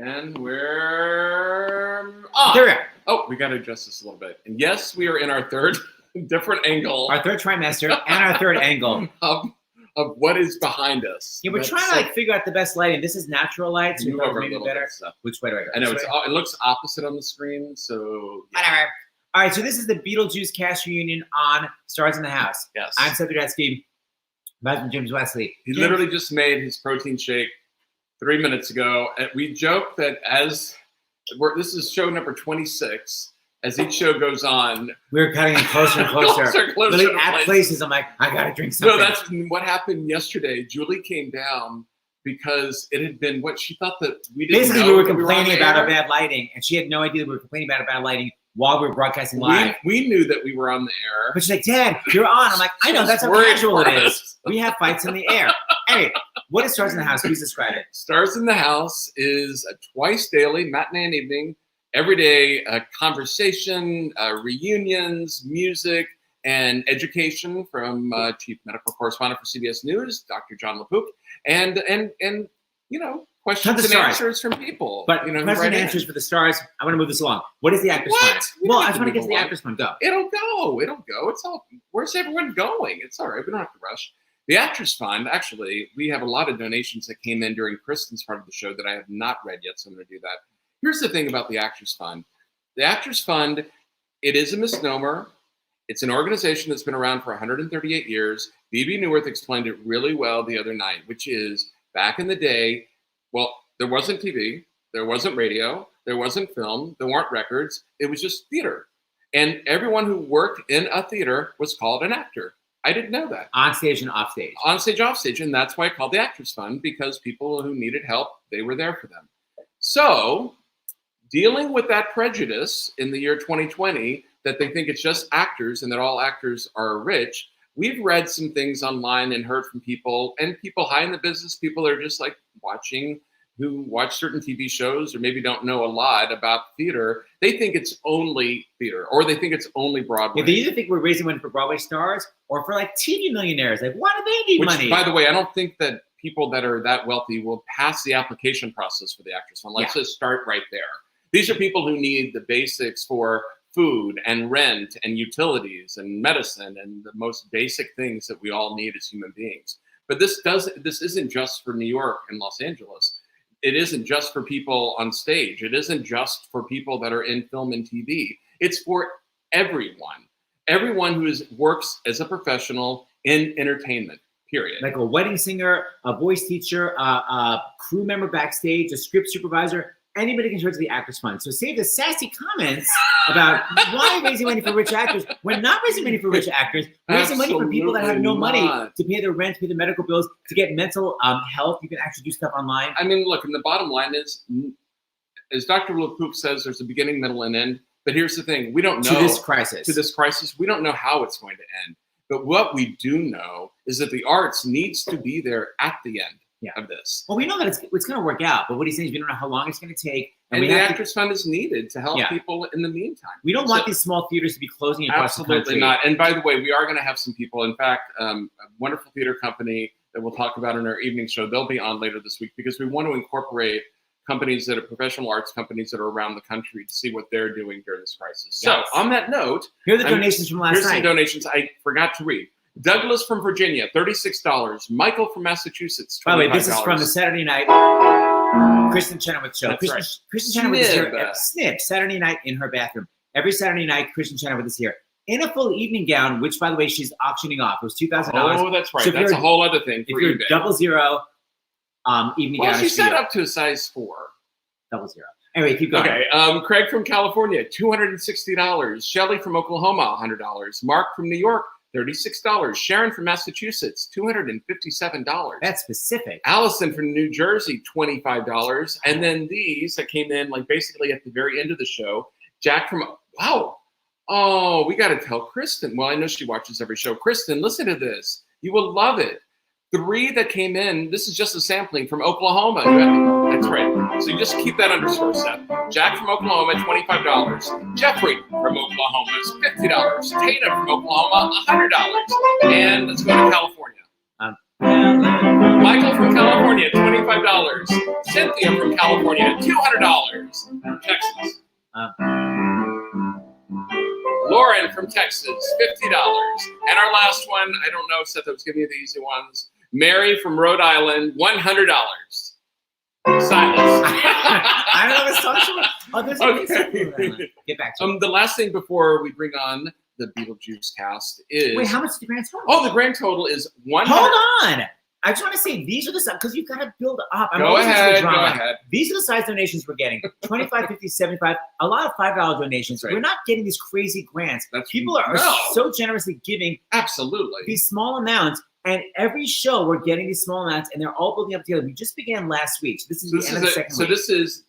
And we're on. There we are. Oh, we got to adjust this a little bit. And yes, we are in our third different angle. Our third trimester and our third angle. Of what is behind us. Yeah, we're trying to figure out the best lighting. This is natural light, so maybe better. Which way do I go? I know it looks opposite on the screen, so yeah. Whatever. All right, so this is the Beetlejuice cast reunion on Stars in the House. Yes. I'm Seth Rudetsky. My husband James Wesley. He literally just made his protein shake 3 minutes ago. And we joke that this is show number 26. As each show goes on, we're cutting in closer and closer. Literally at places, I'm like, I gotta drink something. No, that's what happened yesterday. Julie came down because it had been what she thought that we didn't Basically, know. we were complaining about our bad lighting, and she had no idea that we were complaining about our bad lighting while we were broadcasting live. We knew that we were on the air. But she's like, Dad, you're on. I'm like, I know, that's how casual it is. We have fights in the air. Anyway, what is Stars in the House? Please describe it. Stars in the House is a twice daily, matinee and evening, every day conversation, reunions, music, and education from Chief Medical Correspondent for CBS News, Dr. John LaPook, and questions and answers from people. But questions and answers for the stars. I want to move this along. What is the Actors Fund? Well, I just want to get to the Actors Fund. Go. It'll go. It's all. Where's everyone going? It's all right. We don't have to rush. The Actors Fund, actually, we have a lot of donations that came in during Kristin's part of the show that I have not read yet, so I'm going to do that. Here's the thing about the Actors Fund. The Actors Fund, it is a misnomer. It's an organization that's been around for 138 years. B.B. Newirth explained it really well the other night, which is back in the day, well, there wasn't TV, there wasn't radio, there wasn't film, there weren't records. It was just theater. And everyone who worked in a theater was called an actor. I didn't know that. On stage and off stage. On stage, off stage. And that's why I called the Actors Fund, because people who needed help, they were there for them. So, dealing with that prejudice in the year 2020, that they think it's just actors and that all actors are rich, we've read some things online and heard from people, and people high in the business, people that are just like who watch certain TV shows or maybe don't know a lot about theater. They think it's only theater, or they think it's only Broadway. Yeah, they either think we're raising money for Broadway stars or for like TV millionaires. Like, why do they need money? By the way, I don't think that people that are that wealthy will pass the application process for the Actors Fund. Let's just start right there. These are people who need the basics for food and rent and utilities and medicine and the most basic things that we all need as human beings. But this isn't just for New York and Los Angeles. It isn't just for people on stage. It isn't just for people that are in film and TV. It's for everyone. Everyone who works as a professional in entertainment, period. Like a wedding singer, a voice teacher, a crew member backstage, a script supervisor. Anybody can turn to the Actors Fund. So save the sassy comments about why raising money for rich actors. We're not raising money for rich actors. We're raising money for people that have no money to pay their rent, pay their medical bills, to get mental health. You can actually do stuff online. I mean, look, and the bottom line is, as Dr. LaPook says, there's a beginning, middle, and end. But here's the thing. We don't know. To this crisis, we don't know how it's going to end. But what we do know is that the arts needs to be there at the end. Of this. Well, we know that it's going to work out, but what he's saying is we don't know how long it's going to take. And the Actors Fund is needed to help people in the meantime. We don't want these small theaters to be closing across the country. Absolutely not. And by the way, we are going to have some people. In fact, a wonderful theater company that we'll talk about in our evening show, they'll be on later this week, because we want to incorporate companies that are professional arts companies that are around the country to see what they're doing during this crisis. Yes. So on that note, here are the donations from last night. Here's some donations I forgot to read. Douglas from Virginia, $36. Michael from Massachusetts, $25. By the way, this is from the Saturday night Kristin Chenoweth show. That's right. Kristin Chenoweth is here. Snip, Saturday night in her bathroom. Every Saturday night, Kristin Chenoweth is here in a full evening gown, which, by the way, she's auctioning off. It was $2,000. Oh, that's right. So that's a whole other thing. If you're eBay. 00 evening gown. Well, she set up to a size 4. 00. Anyway, keep going. Okay. Craig from California, $260. Shelly from Oklahoma, $100. Mark from New York, $36. Sharon from Massachusetts, $257. That's specific. Allison from New Jersey, $25. And then these that came in like basically at the very end of the show. Jack from, wow. Oh, we got to tell Kristin. Well, I know she watches every show. Kristin, listen to this. You will love it. 3 that came in. This is just a sampling from Oklahoma. That's right. So you just keep that underscore, Seth. Jack from Oklahoma, $25. Jeffrey from Oklahoma is $50. Tatum from Oklahoma, $100. And let's go to California. Michael from California, $25. Cynthia from California, $200. From Texas. Lauren from Texas, $50. And our last one, I don't know, Seth, I was giving you the easy ones. Mary from Rhode Island, $100. Silence. I don't know what's talking about. Oh, there's Okay. Get back to it. The last thing before we bring on the Beetlejuice cast is... Wait, how much is the grand total? Oh, the grand total is $100. Hold on. I just want to say these are the size, because you've got to build up. Go ahead. These are the size donations we're getting. 25, 50, 75, a lot of $5 donations. Right. We're not getting these crazy grants. That's People are so generously giving Absolutely. these small amounts. And every show we're getting these small amounts, and they're all building up together. We just began last week. So this is the end of the second week. This is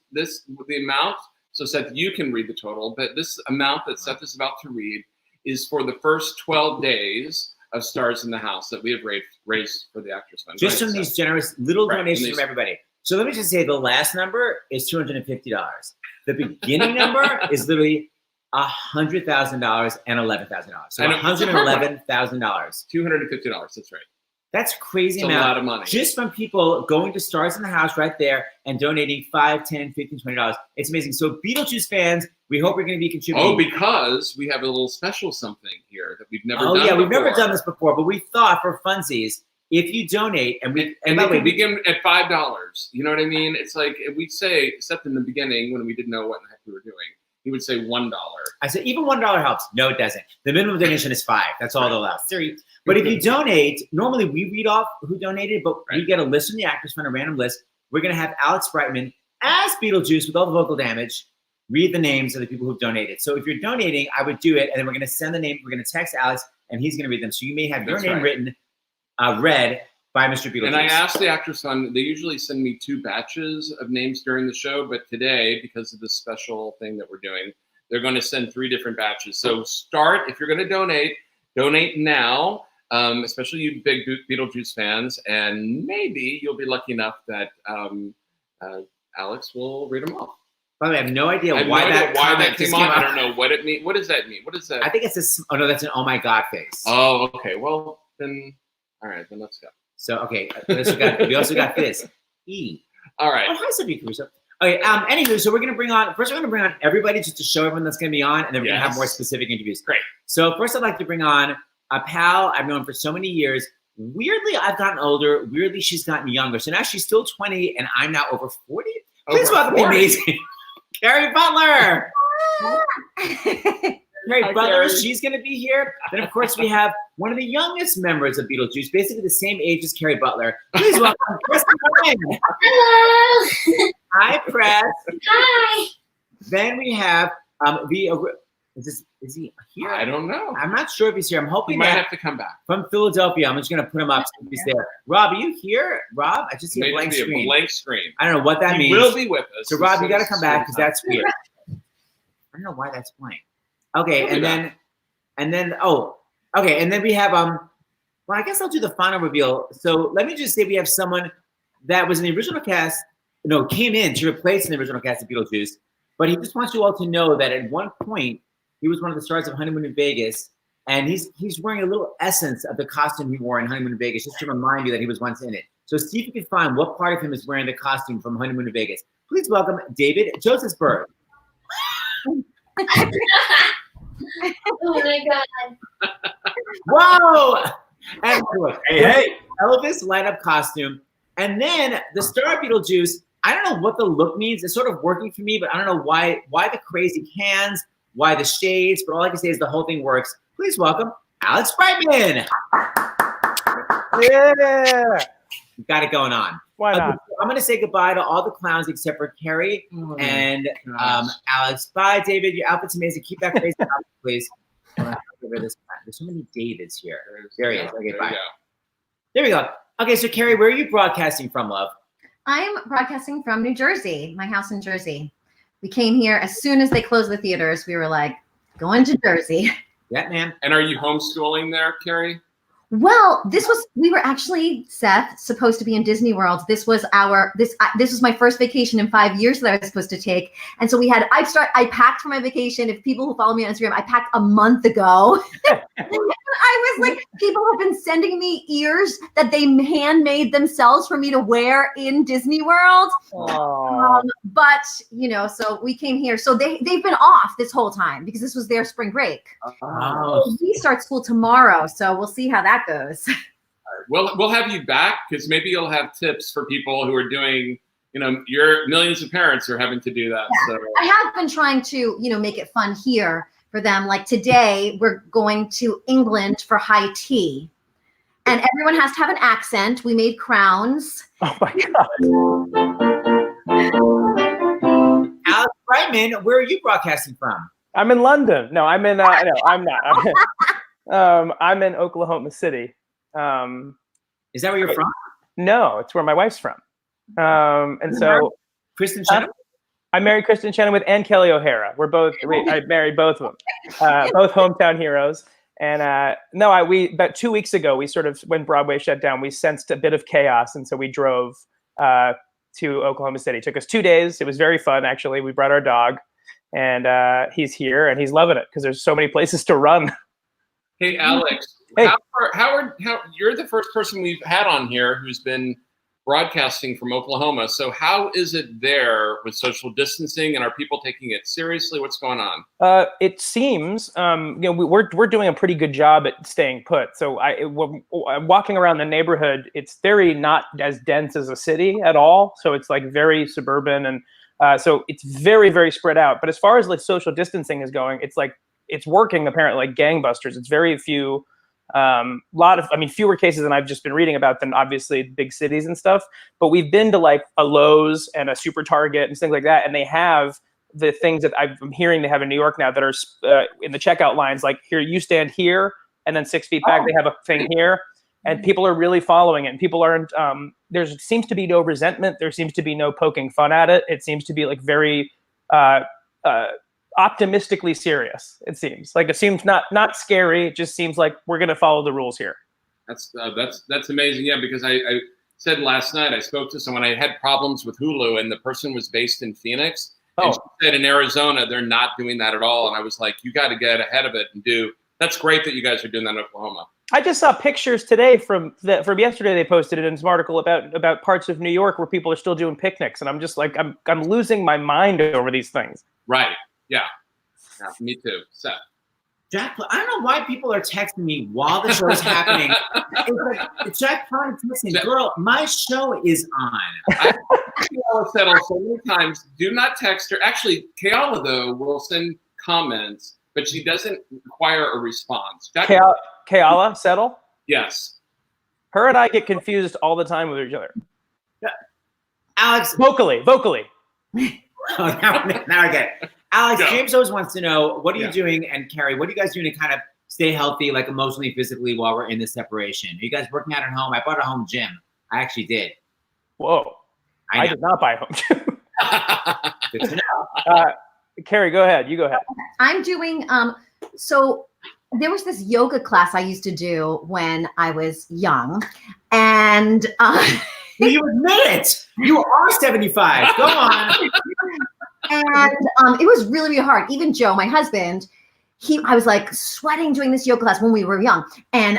the amount. So Seth, you can read the total, but this amount that Seth is about to read is for the first 12 days of Stars in the House that we have raised for the Actors Fund. Just from these generous little donations these, from everybody. So let me just say the last number is $250. The beginning number is literally $100,000 and $11,000. So $111,000. $250. That's right. That's crazy It's amount. a lot of money. Just from people going to Stars in the House right there and donating $5, $10, $15, $20. It's amazing. So Beetlejuice fans, we hope you're going to be contributing. Oh, because we have a little special something here that we've never done before. We've never before. done this before, but we thought for funsies, if you donate, and by they the way, can begin at $5. You know what I mean? It's like we say, except in the beginning when we didn't know what the heck we were doing, he would say $1. I said even $1 helps. No, it doesn't. The minimum donation is $5. That's all they'll allow. Serious. But if you donate, normally we read off who donated, but we get a list from the Actors Fund, a random list. We're going to have Alex Brightman as Beetlejuice with all the vocal damage read the names of the people who've donated. So if you're donating, I would do it, and then we're going to send the name. We're going to text Alex, and he's going to read them. So you may have your name written, read by Mr. Beetlejuice. And I asked the Actors Fund, they usually send me 2 batches of names during the show, but today, because of this special thing that we're doing, they're going to send 3 different batches. So if you're going to donate now, especially you big Beetlejuice fans, and maybe you'll be lucky enough that Alex will read them off. By the way, I have no idea why that came on. I don't know what it means. What does that mean? What is that? I think it's this. Oh no, that's an oh my god face. Oh, okay. Well, then, all right, then let's go. So okay, we also got this E. All right. Oh, hi, Sophie Caruso. Okay. Anywho, so we're gonna bring on everybody just to show everyone that's gonna be on, and then we're gonna have more specific interviews. Great. So first, I'd like to bring on a pal I've known for so many years. Weirdly, I've gotten older. Weirdly, she's gotten younger. So now she's still 20, and I'm now over 40. Please welcome the amazing Kerry Butler. Kerry Butler, she's going to be here. Then, of course, we have one of the youngest members of Beetlejuice, basically the same age as Kerry Butler. Please welcome Kristin. Hello. Hi, Press. Hi. Then we have is he here? I don't know. I'm not sure if he's here. I'm hoping He might that have to come back. from Philadelphia. I'm just going to put him up so he's there. Rob, are you here? Rob, I just see a Maybe blank it'll be screen. a blank screen. I don't know what that He means. will be with us. So Rob, you got to come back because that's weird. I don't know why that's blank. Okay, and then we have well, I guess I'll do the final reveal. So let me just say we have someone that was in the original cast, came in to replace in the original cast of Beetlejuice, but he just wants you all to know that at one point he was one of the stars of Honeymoon in Vegas, and he's wearing a little essence of the costume he wore in Honeymoon in Vegas, just to remind you that he was once in it. So see if you can find what part of him is wearing the costume from Honeymoon in Vegas. Please welcome David Josefsberg. Oh my god. Whoa! And Hey. Elvis light-up costume. And then the star Beetlejuice, I don't know what the look means. It's sort of working for me, but I don't know why the crazy hands, why the shades, but all I can say is the whole thing works. Please welcome Alex Brightman. Yeah. We've got it going on. Why not? I'm going to say goodbye to all the clowns except for Kerry and Alex. Bye, David. Your outfit's amazing. Keep that crazy outfit, please. There's so many Davids here. There he is. Okay, bye. There we go. Okay, so Kerry, where are you broadcasting from, love? I'm broadcasting from New Jersey, my house in Jersey. We came here as soon as they closed the theaters. We were like, going to Jersey. Yeah, ma'am. And are you homeschooling there, Kerry? Well, we were actually, Seth, supposed to be in Disney World. This was my first vacation in 5 years that I was supposed to take. And so I packed for my vacation. If people who follow me on Instagram, I packed a month ago. I was like, people have been sending me ears that they handmade themselves for me to wear in Disney World. But, so we came here. So they've been off this whole time because this was their spring break. So we start school tomorrow. So we'll see how that goes. We'll have you back because maybe you'll have tips for people who are doing, your millions of parents are having to do that. Yeah. So I have been trying to, make it fun here for them. Like today, we're going to England for high tea. And everyone has to have an accent. We made crowns. Oh my God. Alex Brightman, where are you broadcasting from? I'm in London. No, I'm in, no, I'm not. I'm in Oklahoma City. Is that where you're from? No, it's where my wife's from. And so Kristin Chenoweth? I married Kristin Chenoweth and Kelly O'Hara. I married both of them, both hometown heroes. And about 2 weeks ago, we sort of, when Broadway shut down, we sensed a bit of chaos. And so we drove to Oklahoma City. It took us 2 days. It was very fun, actually. We brought our dog and he's here and he's loving it because there's so many places to run. Hey, Alex, Hey. how you're the first person we've had on here who's been broadcasting from Oklahoma. So how is it there with social distancing, and are people taking it seriously? What's going on? It seems, we're doing a pretty good job at staying put. So I'm walking around the neighborhood. It's very not as dense as a city at all. So it's like very suburban, and so it's very, very spread out. But as far as like social distancing is going, it's working apparently like gangbusters. It's very few. Fewer cases than I've just been reading about than obviously big cities and stuff. But we've been to like a Lowe's and a Super Target and things like that, and they have the things that I'm hearing they have in New York now that are in the checkout lines. Like here, you stand here, and then 6 feet back, they have a thing here, and people are really following it. And people aren't. There seems to be no resentment. There seems to be no poking fun at it. It seems to be like very. Optimistically serious. It seems not scary. It just seems like we're going to follow the rules here. That's amazing. Yeah, because I said last night I spoke to someone. I had problems with Hulu, and the person was based in Phoenix. And she said in Arizona they're not doing that at all. And I was like, you got to get ahead of it and do. That's great that you guys are doing that in Oklahoma. I just saw pictures today from yesterday. They posted it in an article about parts of New York where people are still doing picnics, and I'm just like I'm losing my mind over these things. Right. Yeah, me too. Seth. Jack, I don't know why people are texting me while the show is happening. It's like, Jack Prime texting, girl, my show is on. I said so many times, do not text her. Actually, Kayala, though, will send comments, but she doesn't require a response. Kayala, settle? Yes. Her and I get confused all the time with each other. Alex. Vocally. Now I get it. Alex, Go. James always wants to know, what are you doing, and Kerry, what are you guys doing to kind of stay healthy, like emotionally, physically, while we're in this separation? Are you guys working out at home? I bought a home gym. I actually did. Whoa. I did not buy a home gym. Good to know. Kerry, go ahead. You go ahead. I'm doing, so there was this yoga class I used to do when I was young, and you admit it. You are 75. Go on. And it was really, really hard. Even Joe, my husband, I was like sweating doing this yoga class when we were young. And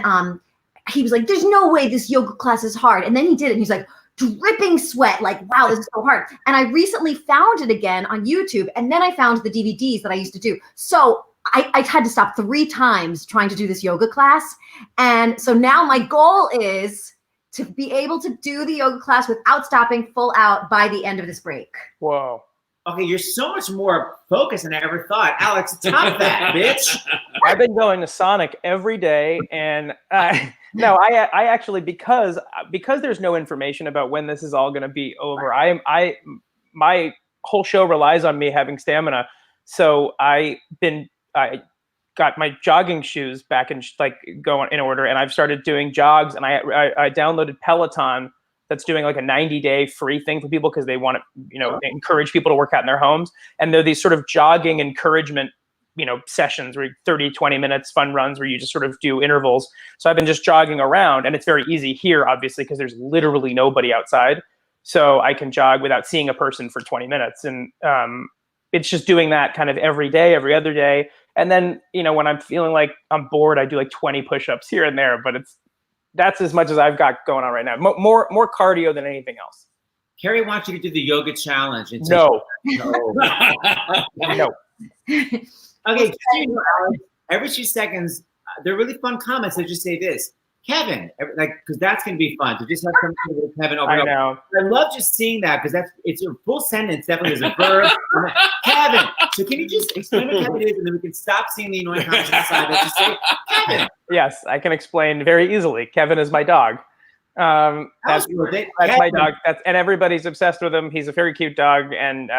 he was like, there's no way this yoga class is hard. And then he did it. And he's like, dripping sweat, like, wow, this is so hard. And I recently found it again on YouTube. And then I found the DVDs that I used to do. So I had to stop 3 times trying to do this yoga class. And so now my goal is to be able to do the yoga class without stopping full out by the end of this break. Whoa. Okay, you're so much more focused than I ever thought. Alex, top that, bitch. I've been going to Sonic every day, and I actually, because there's no information about when this is all going to be over, my whole show relies on me having stamina. So I got my jogging shoes back and going in order, and I've started doing jogs, and I downloaded Peloton. That's doing like a 90-day free thing for people because they want to, encourage people to work out in their homes. And they're these sort of jogging encouragement sessions where 30, 20 minutes, fun runs where you just sort of do intervals. So I've been just jogging around, and it's very easy here, obviously, because there's literally nobody outside. So I can jog without seeing a person for 20 minutes. And it's just doing that kind of every day, every other day. And then, when I'm feeling like I'm bored, I do like 20 push-ups here and there, but that's as much as I've got going on right now. More cardio than anything else. Kerry wants you to do the yoga challenge. No. Okay, every 2 seconds, they're really fun comments. They just say this, Kevin, because that's going to be fun to just have something with Kevin over. I know. I love just seeing that because it's a full sentence. Definitely there's a verb. Kevin. So can you just explain what Kevin is, and then we can stop seeing the annoying comments on the side that just say Kevin. Yes, I can explain very easily. Kevin is my dog. That's my dog. And everybody's obsessed with him. He's a very cute dog, and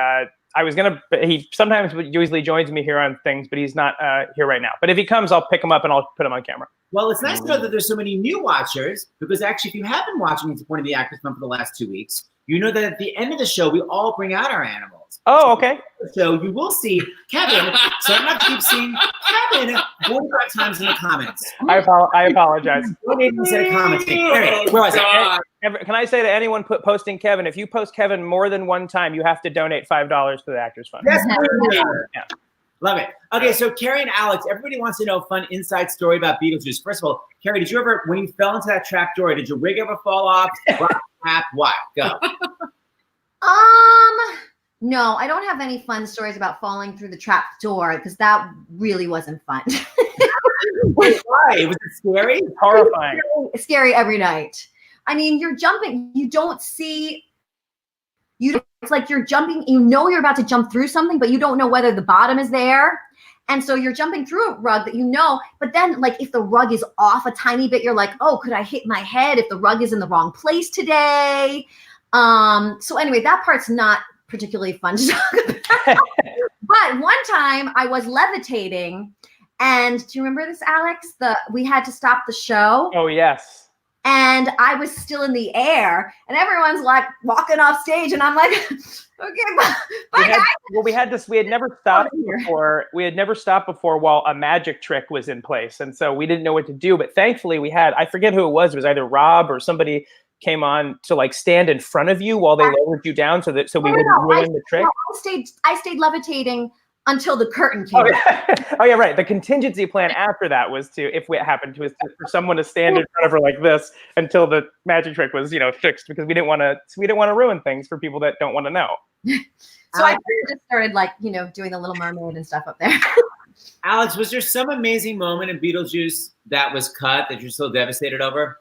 he sometimes usually joins me here on things, but he's not here right now. But if he comes, I'll pick him up and I'll put him on camera. Well, it's nice to know that there's so many new watchers, because actually, if you have been watching one of the Actors Fund for the last 2 weeks, you know that at the end of the show, we all bring out our animals. Oh, okay. So you will see Kevin. So I'm not keep seeing Kevin 45 times in the comments. I apologize. Instead of commenting. Where was it? Can I say to anyone posting Kevin, if you post Kevin more than one time, you have to donate $5 to the Actors Fund. Yes, yeah. Love it. Okay, so Kerry and Alex, everybody wants to know a fun inside story about Beetlejuice. First of all, Kerry, did you ever, when you fell into that trap door, did your wig ever fall off? What? Go. No, I don't have any fun stories about falling through the trap door because that really wasn't fun. Wait, why? Was it scary? Horrifying. Scary every night. I mean, you're jumping. You don't see. It's like you're jumping. You're about to jump through something, but you don't know whether the bottom is there. And so you're jumping through a rug that but then like if the rug is off a tiny bit, you're like, oh, could I hit my head if the rug is in the wrong place today? So anyway, that part's not particularly fun to talk about. But one time I was levitating, and do you remember this, Alex? We had to stop the show. Oh, yes. And I was still in the air, and everyone's like walking off stage, and I'm like, okay, bye guys. We had never stopped before. We had never stopped before while a magic trick was in place, and so we didn't know what to do. But thankfully, I forget who it was. It was either Rob or somebody came on to like stand in front of you while they lowered you down, so we wouldn't ruin the trick. No, I stayed levitating until the curtain came. Oh yeah, right. The contingency plan after that was if it happened for someone to stand in front of her like this until the magic trick was fixed, because we didn't want to ruin things for people that don't want to know. So I just started doing the Little Mermaid and stuff up there. Alex, was there some amazing moment in Beetlejuice that was cut that you're still devastated over?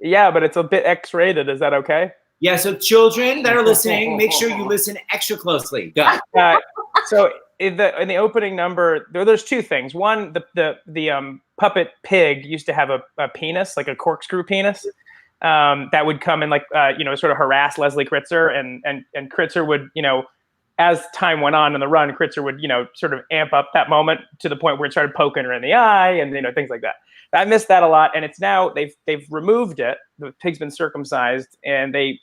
Yeah, but it's a bit X-rated. Is that okay? Yeah. So children that are listening, make sure you listen extra closely. Go. So in the opening number, there's two things. One, the puppet pig used to have a penis, like a corkscrew penis, that would come and sort of harass Leslie Kritzer, and Kritzer would, as time went on in the run, Kritzer would, sort of amp up that moment to the point where it started poking her in the eye and things like that. I missed that a lot, and it's now they've removed it. The pig's been circumcised, and they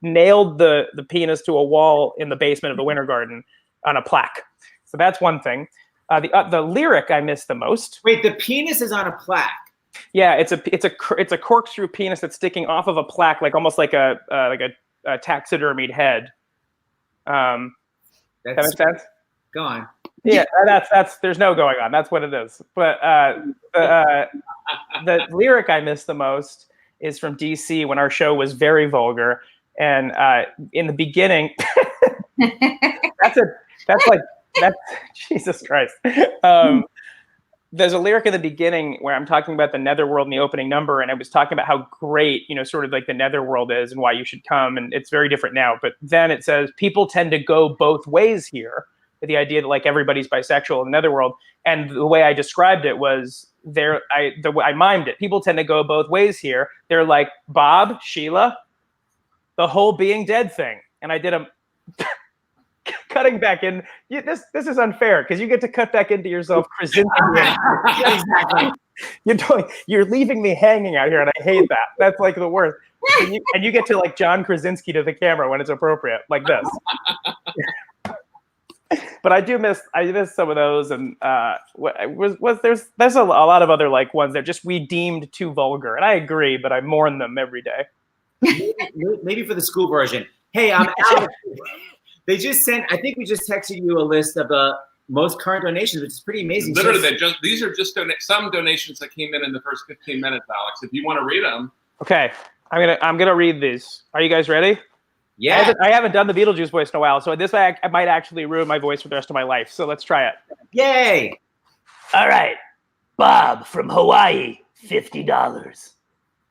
nailed the penis to a wall in the basement of the Winter Garden on a plaque. So that's one thing. The lyric I missed the most. Wait, the penis is on a plaque. Yeah, it's a corkscrew penis that's sticking off of a plaque, almost like a taxidermied head. That makes sense? Go on. Yeah, that's there's no going on. That's what it is. But the lyric I missed the most is from DC when our show was very vulgar, and in the beginning, that's Jesus Christ. There's a lyric in the beginning where I'm talking about the netherworld in the opening number, and I was talking about how great, sort of like the netherworld is and why you should come, and it's very different now. But then it says people tend to go both ways here, with the idea that everybody's bisexual in the netherworld. And the way I described it was I mimed it. People tend to go both ways here. They're like Bob, Sheila, the whole being dead thing. And I did a cutting back in. This is unfair because you get to cut back into yourself. Exactly. You're leaving me hanging out here, and I hate that. That's the worst. And you get to John Krasinski to the camera when it's appropriate, like this. But I miss some of those, and there's a lot of other like ones that just we deemed too vulgar, and I agree, but I mourn them every day. Maybe for the school version. Hey, Alex, they just sent. I think we just texted you a list of the most current donations, which is pretty amazing. Literally, these are just some donations that came in the first 15 minutes, Alex. If you want to read them. Okay, I'm gonna read these. Are you guys ready? Yeah. I haven't done the Beetlejuice voice in a while, so this I might actually ruin my voice for the rest of my life. So let's try it. Yay! All right. Bob from Hawaii, $50.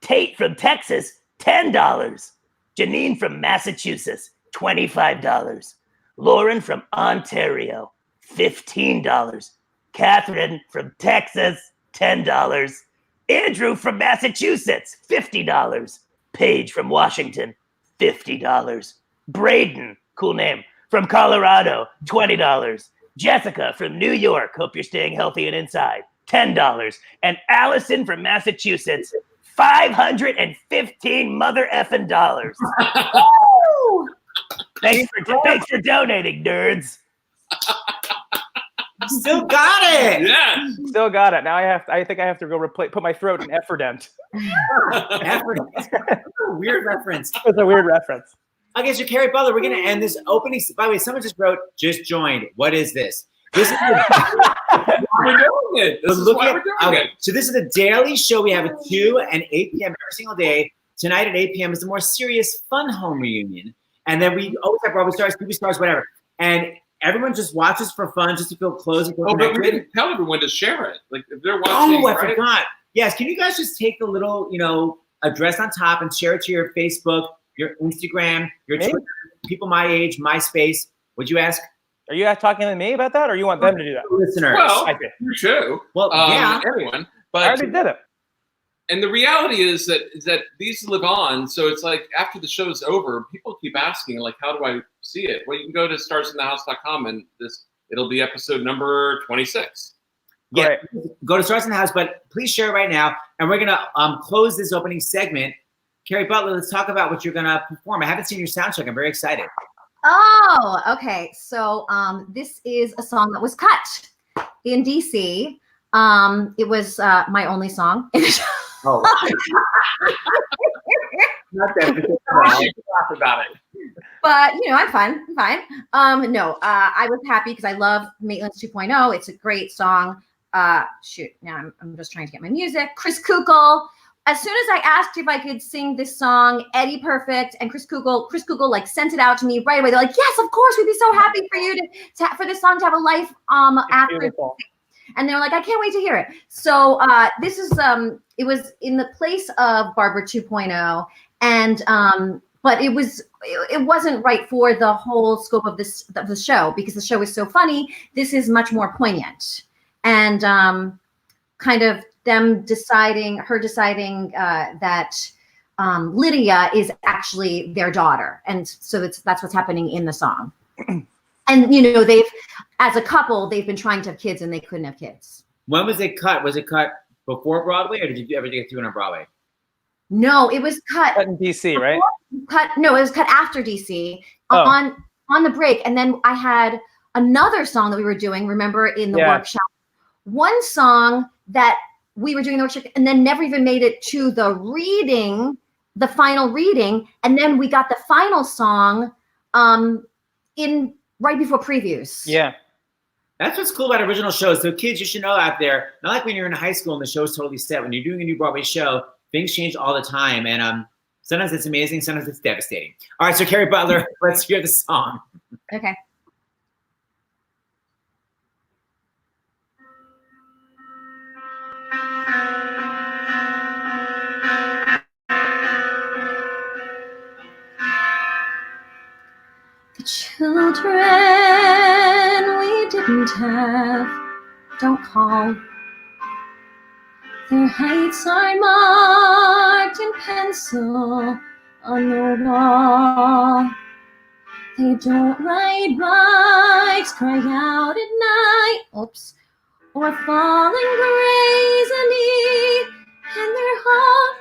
Tate from Texas, $10. Janine from Massachusetts, $25. Lauren from Ontario, $15. Catherine from Texas, $10. Andrew from Massachusetts, $50. Paige from Washington, $50. Braden, cool name, from Colorado, $20. Jessica from New York, hope you're staying healthy and inside, $10. And Allison from Massachusetts, $515 mother effing dollars. Thanks for donating, nerds. Still got it. Yeah. Still got it. Now I think I have to go put my throat in Efferdent. Weird reference. It's a weird reference. Okay, so Kerry Butler, we're gonna end this opening. By the way, someone just wrote, "Just joined." What is this? This is We're doing it. This is why we're doing it. So this is the daily show. We have at 2 and 8 p.m. every single day. Tonight at 8 p.m. is the more serious, fun home reunion, and then we always have Broadway stars, TV stars, whatever, and everyone just watches for fun, just to feel close and feel Oh, but we connected. didn't tell everyone to share it. Like if they're watching. Oh, I forgot. Yes, can you guys just take the little, address on top and share it to your Facebook, your Instagram, your Maybe. Twitter, people my age, MySpace? Would you ask? Are you guys talking to me about that, or you want them to do that? Listeners. Well, I did. you too. Well, yeah. Everyone. I But already did it. and the reality is that these live on. So it's like after the show's over, people keep asking, like, how do I see it? Well, you can go to starsinthehouse.com and it'll be episode number 26. Yeah, Right. go to Stars in the House, but please share it right now. And we're gonna close this opening segment. Kerry Butler, let's talk about what you're gonna perform. I haven't seen your sound check. I'm very excited. Oh, okay. So this is a song that was cut in DC. It was my only song in the show. Oh, not that. Laugh about it. But I'm fine. No, I was happy because I love Maitland's 2.0. It's a great song. Shoot, now I'm just trying to get my music. Chris Kukul. As soon as I asked if I could sing this song, Eddie Perfect and Chris Kukul like sent it out to me right away. They're like, yes, of course, we'd be so happy for you for this song to have a life after. Beautiful. And they were like, I can't wait to hear it. So this is it was in the place of Barbara 2.0, and but it wasn't right for the whole scope of the show because the show is so funny. This is much more poignant, and kind of her deciding that Lydia is actually their daughter, and so that's what's happening in the song. And they've, as a couple, they've been trying to have kids and they couldn't have kids. When was it cut? Was it cut before Broadway, or did you ever get to it on Broadway? No, it was cut Cut in DC, right? No, it was cut after DC Oh. on the break. And then I had another song that we were doing, remember, in the workshop. One song that we were doing the workshop and then never even made it to the final reading. And then we got the final song in right before previews. Yeah. That's what's cool about original shows. So kids, you should know out there, not like when you're in high school and the show's totally set. When you're doing a new Broadway show, things change all the time. And sometimes it's amazing, sometimes it's devastating. All right, so Kerry Butler, let's hear the song. Okay. The children we didn't have don't call. Their heights are marked in pencil on the wall. They don't ride bikes, cry out at night, oops, or fall and graze and eat, and their heart,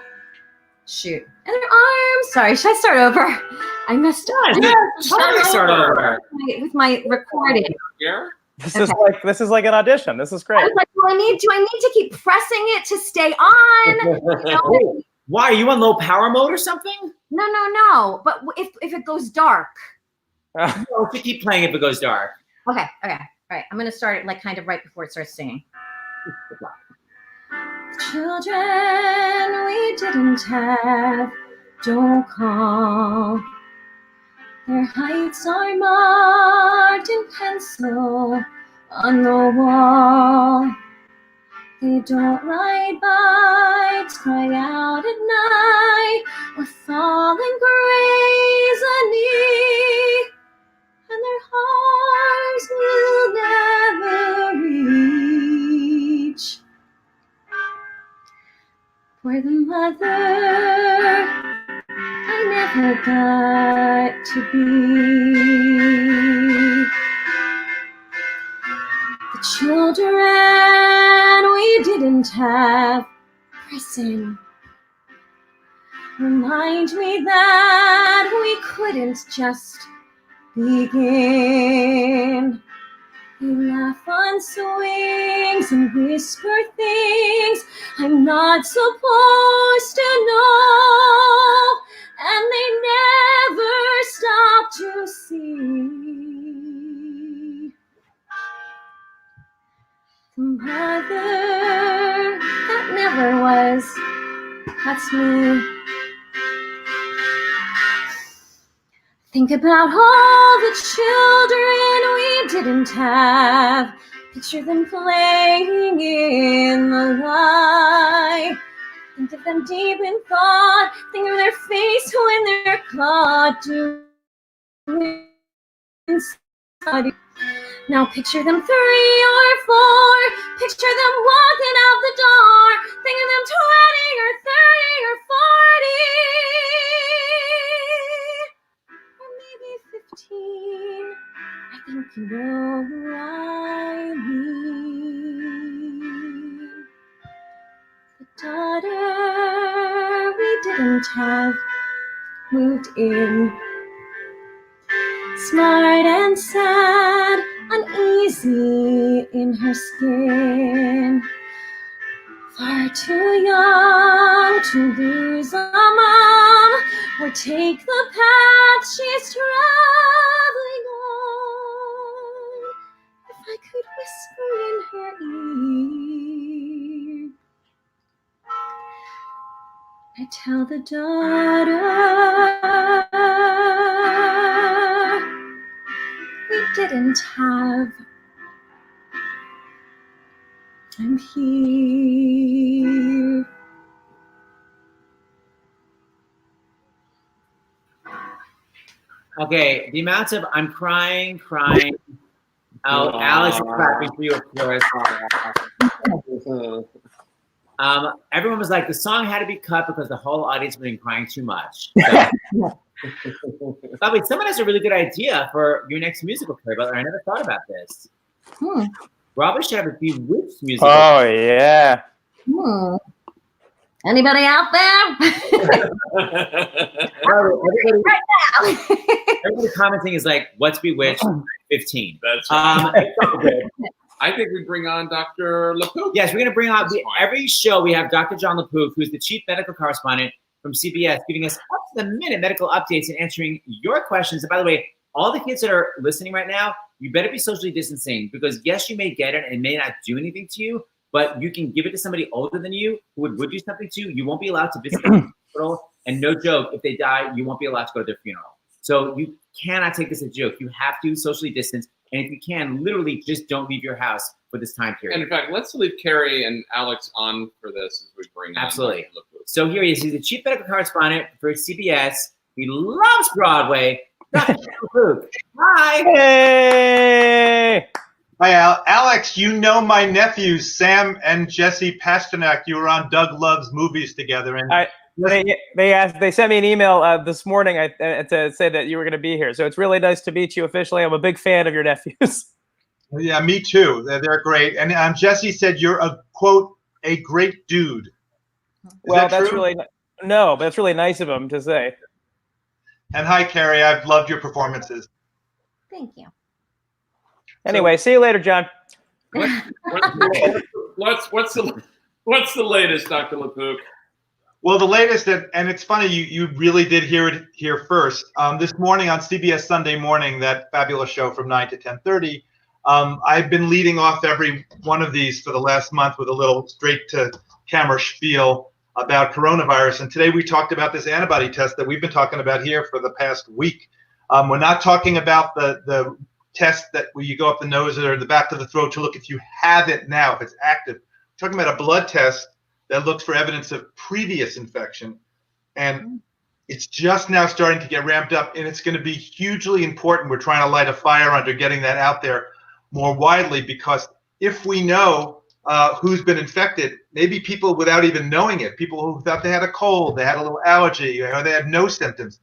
shoot, and their arms, sorry, should I start over? I messed up. Start over. With my recording. Yeah. This is like an audition. This is I great. was like, do I need to keep pressing it to stay on? You know? Wait, why are you on low power mode or something? No. But if it goes dark. No, to keep playing if it goes dark. Okay. All right. I'm gonna start it like kind of right before it starts singing. Children we didn't have, don't call. Their heights are marked in pencil on the wall. They don't ride bikes, cry out at night, or fall and graze a knee. And their hearts will never reach for the mother I never got to be. The children we didn't have, prison, remind me that we couldn't just begin. They laugh on swings and whisper things I'm not supposed to know, and they never stop to see. The mother that never was, that's me. Think about all the children we didn't have. Picture them playing in the light. Think of them deep in thought. Think of their face when they're caught doing inside. Now picture them 3 or 4. Picture them walking out the door. Think of them 20 or 30 or 40. 15, I think you know who I mean. The daughter we didn't have moved in, smart and sad, uneasy in her skin. Far too young to lose a mom or take the path she's traveling on. If I could whisper in her ear, I'd tell the daughter we didn't have. I'm here. Okay, the amount of I'm crying. Oh, Alex is clapping for you, of course. Everyone was like, the song had to be cut because the whole audience had been crying too much. So, by the way, someone has a really good idea for your next musical, Kerry Butler. I never thought about this. Robert should have a BEETLEJUICE musical. Oh yeah. Anybody out there? Everybody commenting is like, what's Bewitched? 15. That's right. Good. I think we bring on Dr. LaPook. Yes, we're going to bring on That's fine. every show. We have Dr. John LaPook, who's the chief medical correspondent from CBS, giving us up-to-the-minute medical updates and answering your questions. And by the way, all the kids that are listening right now, you better be socially distancing because, yes, you may get it and it may not do anything to you, but you can give it to somebody older than you who would do something to you. You won't be allowed to visit the hospital. And no joke, if they die, you won't be allowed to go to their funeral. So you cannot take this as a joke. You have to socially distance. And if you can, literally just don't leave your house for this time period. And in fact, let's leave Kerry and Alex on for this as we bring Absolutely. on Dr. LaPook. So here he is. He's the chief medical correspondent for CBS. He loves Broadway. Dr. LaPook. Hi. Hey. Hi, Alex. You know my nephews, Sam and Jesse Pasternak. You were on Doug Love's Movies together, and They sent me an email this morning to say that you were going to be here. So it's really nice to meet you officially. I'm a big fan of your nephews. Yeah, me too. They're great. And Jesse said you're a quote a great dude. Is Well, that that's true? really no, but that's really nice of him to say. And hi, Kerry. I've loved your performances. Thank you. Anyway, see you later, John. What's the latest, Dr. LaPook? Well, the latest, and it's funny, you really did hear it here first. This morning on CBS Sunday Morning, that fabulous show from 9 to 10:30, I've been leading off every one of these for the last month with a little straight-to-camera spiel about coronavirus. And today we talked about this antibody test that we've been talking about here for the past week. We're not talking about the test that where you go up the nose or the back of the throat to look if you have it now, if it's active. We're talking about a blood test that looks for evidence of previous infection. And it's just now starting to get ramped up, and it's going to be hugely important. We're trying to light a fire under getting that out there more widely, because if we know who's been infected, maybe people without even knowing it, people who thought they had a cold, they had a little allergy, or they had no symptoms.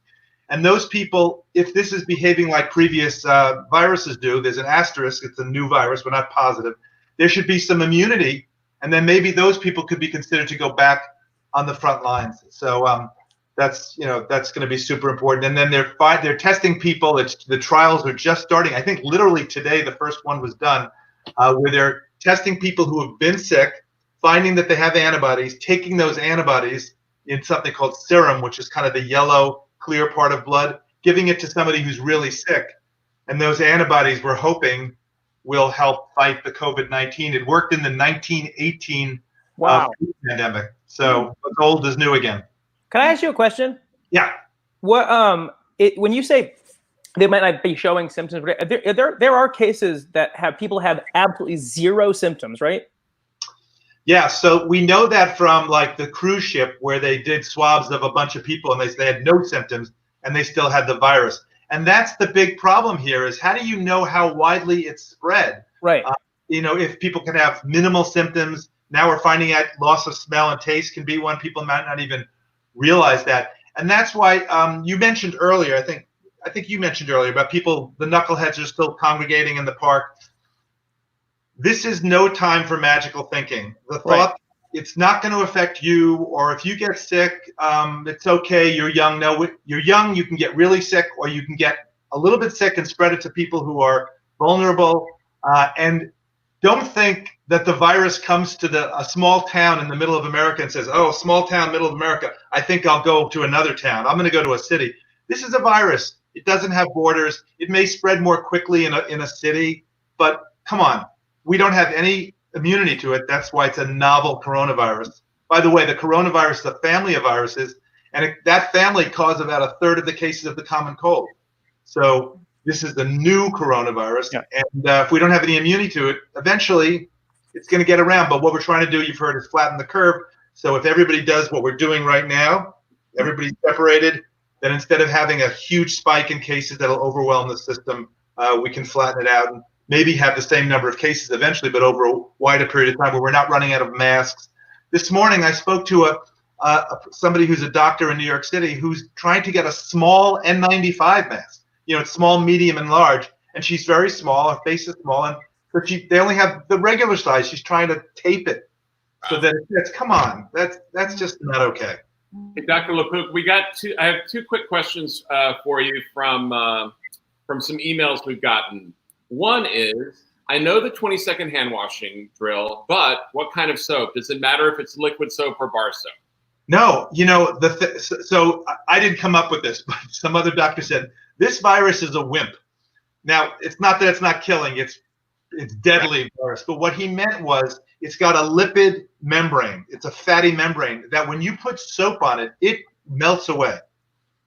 And those people, if this is behaving like previous viruses do, there's an asterisk, it's a new virus, we're not positive, there should be some immunity. And then maybe those people could be considered to go back on the front lines. So that's going to be super important. And then they're testing people. The trials are just starting. I think literally today the first one was done, where they're testing people who have been sick, finding that they have antibodies, taking those antibodies in something called serum, which is kind of the yellow clear part of blood, giving it to somebody who's really sick. And those antibodies, we're hoping, will help fight the COVID-19. It worked in the 1918 pandemic. So what's old is new again. Can I ask you a question? Yeah. What when you say they might not be showing symptoms, there are cases that people have absolutely zero symptoms, right? Yeah. So we know that from like the cruise ship where they did swabs of a bunch of people and they had no symptoms and they still had the virus. And that's the big problem here is how do you know how widely it's spread? Right. If people can have minimal symptoms, now we're finding out loss of smell and taste can be one. People might not even realize that. And that's why you mentioned earlier, I think you mentioned earlier about people, the knuckleheads are still congregating in the park. This is no time for magical thinking. The thought, it's not going to affect you, or if you get sick, it's okay, you're young. No, you're young, you can get really sick, or you can get a little bit sick and spread it to people who are vulnerable. And don't think that the virus comes to a small town in the middle of America and says, oh, small town, middle of America, I think I'll go to another town. I'm going to go to a city. This is a virus. It doesn't have borders. It may spread more quickly in a city, but come on. We don't have any immunity to it. That's why it's a novel coronavirus. By the way, the coronavirus is a family of viruses, and that family caused about a third of the cases of the common cold. So this is the new coronavirus, and if we don't have any immunity to it, eventually it's going to get around. But what we're trying to do, you've heard, is flatten the curve. So if everybody does what we're doing right now, everybody's separated, then instead of having a huge spike in cases that'll overwhelm the system, we can flatten it out and maybe have the same number of cases eventually, but over a wider period of time where we're not running out of masks. This morning, I spoke to somebody who's a doctor in New York City who's trying to get a small N95 mask. It's small, medium, and large, and she's very small. Her face is small, but they only have the regular size. She's trying to tape it. So come on, that's just not okay. Hey, Dr. LaPook, I have two quick questions for you from some emails we've gotten. One is, I know the 20-second hand washing drill, but what kind of soap? Does it matter if it's liquid soap or bar soap? No, so I didn't come up with this, but some other doctor said, this virus is a wimp. Now, it's not that it's not killing, it's deadly virus, but what he meant was it's got a lipid membrane. It's a fatty membrane that when you put soap on it, it melts away.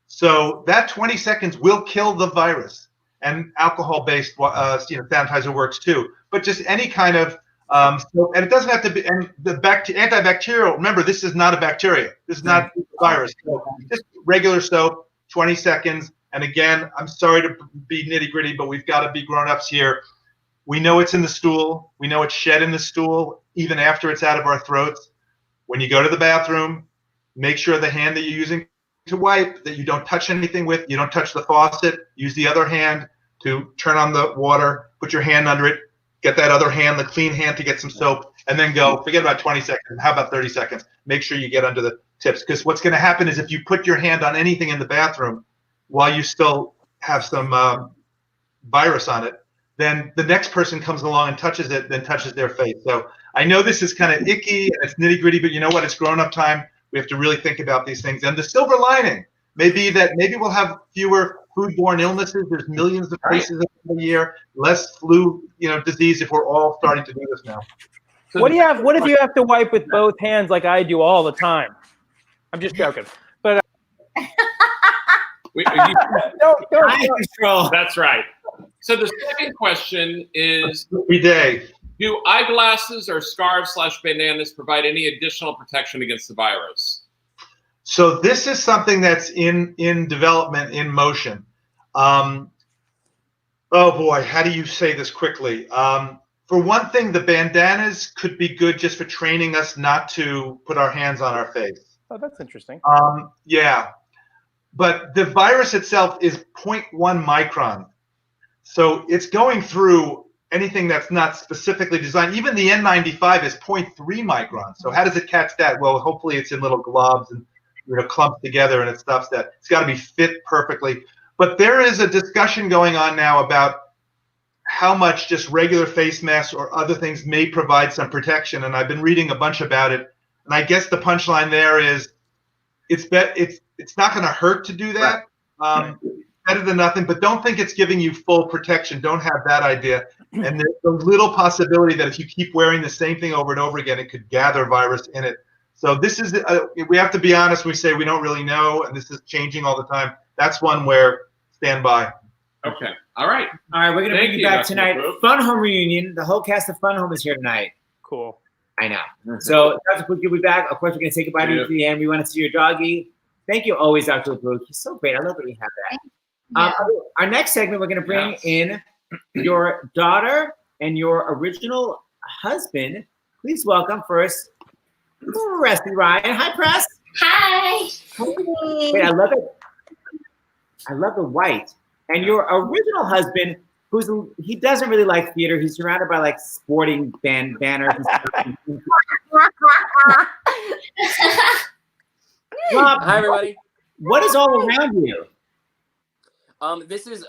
So that 20 seconds will kill the virus. And alcohol-based sanitizer works too. But just any kind of soap, and it doesn't have to be. And the antibacterial. Remember, this is not a bacteria. This is not a virus. So just regular soap, 20 seconds. And again, I'm sorry to be nitty-gritty, but we've got to be grown-ups here. We know it's in the stool. We know it's shed in the stool, even after it's out of our throats. When you go to the bathroom, make sure the hand that you're using to wipe, that you don't touch anything with, you don't touch the faucet, use the other hand to turn on the water, put your hand under it, get that other hand, the clean hand, to get some soap, and then go. Forget about 20 seconds. How about 30 seconds? Make sure you get under the tips, because what's going to happen is if you put your hand on anything in the bathroom, while you still have some virus on it, then the next person comes along and touches it, then touches their face. So I know this is kind of icky and it's nitty gritty, but you know what? It's grown-up time. We have to really think about these things. And the silver lining may be that maybe we'll have fewer foodborne illnesses. There's millions of cases a year, less flu, disease if we're all starting to do this now. So What if you have to wipe with both hands like I do all the time? I'm just joking. But Eye control. that's right. So the second question is, Every day. do eyeglasses or scarves / bandanas provide any additional protection against the virus? So this is something that's in development, in motion. Oh boy, how do you say this quickly? For one thing, the bandanas could be good just for training us not to put our hands on our face. oh, that's interesting. Yeah, but the virus itself is 0.1 micron. So it's going through anything that's not specifically designed. Even the N95 is 0.3 micron. So how does it catch that? Well, hopefully it's in little globs and clumped together, and it stops that. It's got to be fit perfectly. But there is a discussion going on now about how much just regular face masks or other things may provide some protection. And I've been reading a bunch about it. And I guess the punchline there is it's not going to hurt to do that. Better than nothing, but don't think it's giving you full protection. Don't have that idea. And there's a little possibility that if you keep wearing the same thing over and over again, it could gather virus in it. So this is, we have to be honest. We say we don't really know, and this is changing all the time. That's one where stand by. Okay. All right. All right, we're going to Thank bring you you, back Dr. tonight. McClure. Fun Home reunion. The whole cast of Fun Home is here tonight. Cool. I know. So Dr. Luke, you'll be back. Of course, we're going to say goodbye to you at the end. We want to see your doggy. Thank you always, Dr. Luke. He's so great. I love that we have that. Our next segment, we're going to bring in your daughter and your original husband. Please welcome first Presley Ryan. Hi, Press. Hi. Wait, I love it. I love the white. And your original husband, he doesn't really like theater. He's surrounded by like sporting banners and stuff. Rob, Hi, everybody. what is all around you? This is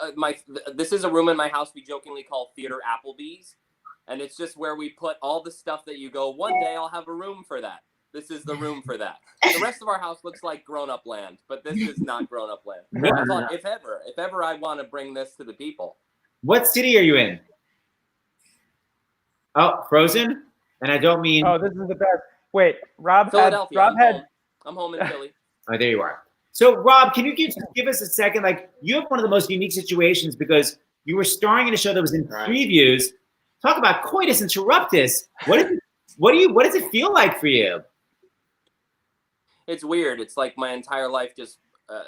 this is a room in my house we jokingly call Theater Applebee's, and it's just where we put all the stuff that you go, one day I'll have a room for that. This is the room for that. The rest of our house looks like grown-up land, but this is not grown-up land. I thought if ever I want to bring this to the people. What city are you in? Oh, Frozen? And I don't mean. Oh, this is the best. Wait, Rob Philadelphia. I'm home in Philly. Oh, there you are. So, Rob, can you give us a second? Like, you have one of the most unique situations because you were starring in a show that was in previews. Talk about coitus interruptus. What does it feel like for you? It's weird. It's like my entire life just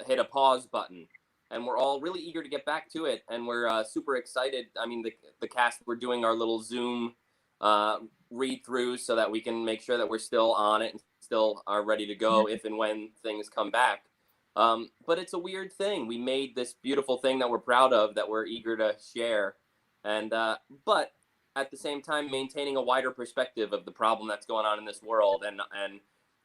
hit a pause button, and we're all really eager to get back to it, and we're super excited. I mean, the cast, we're doing our little Zoom read-through so that we can make sure that we're still on it and still are ready to go if and when things come back. But it's a weird thing. We made this beautiful thing that we're proud of, that we're eager to share, and but at the same time maintaining a wider perspective of the problem that's going on in this world, and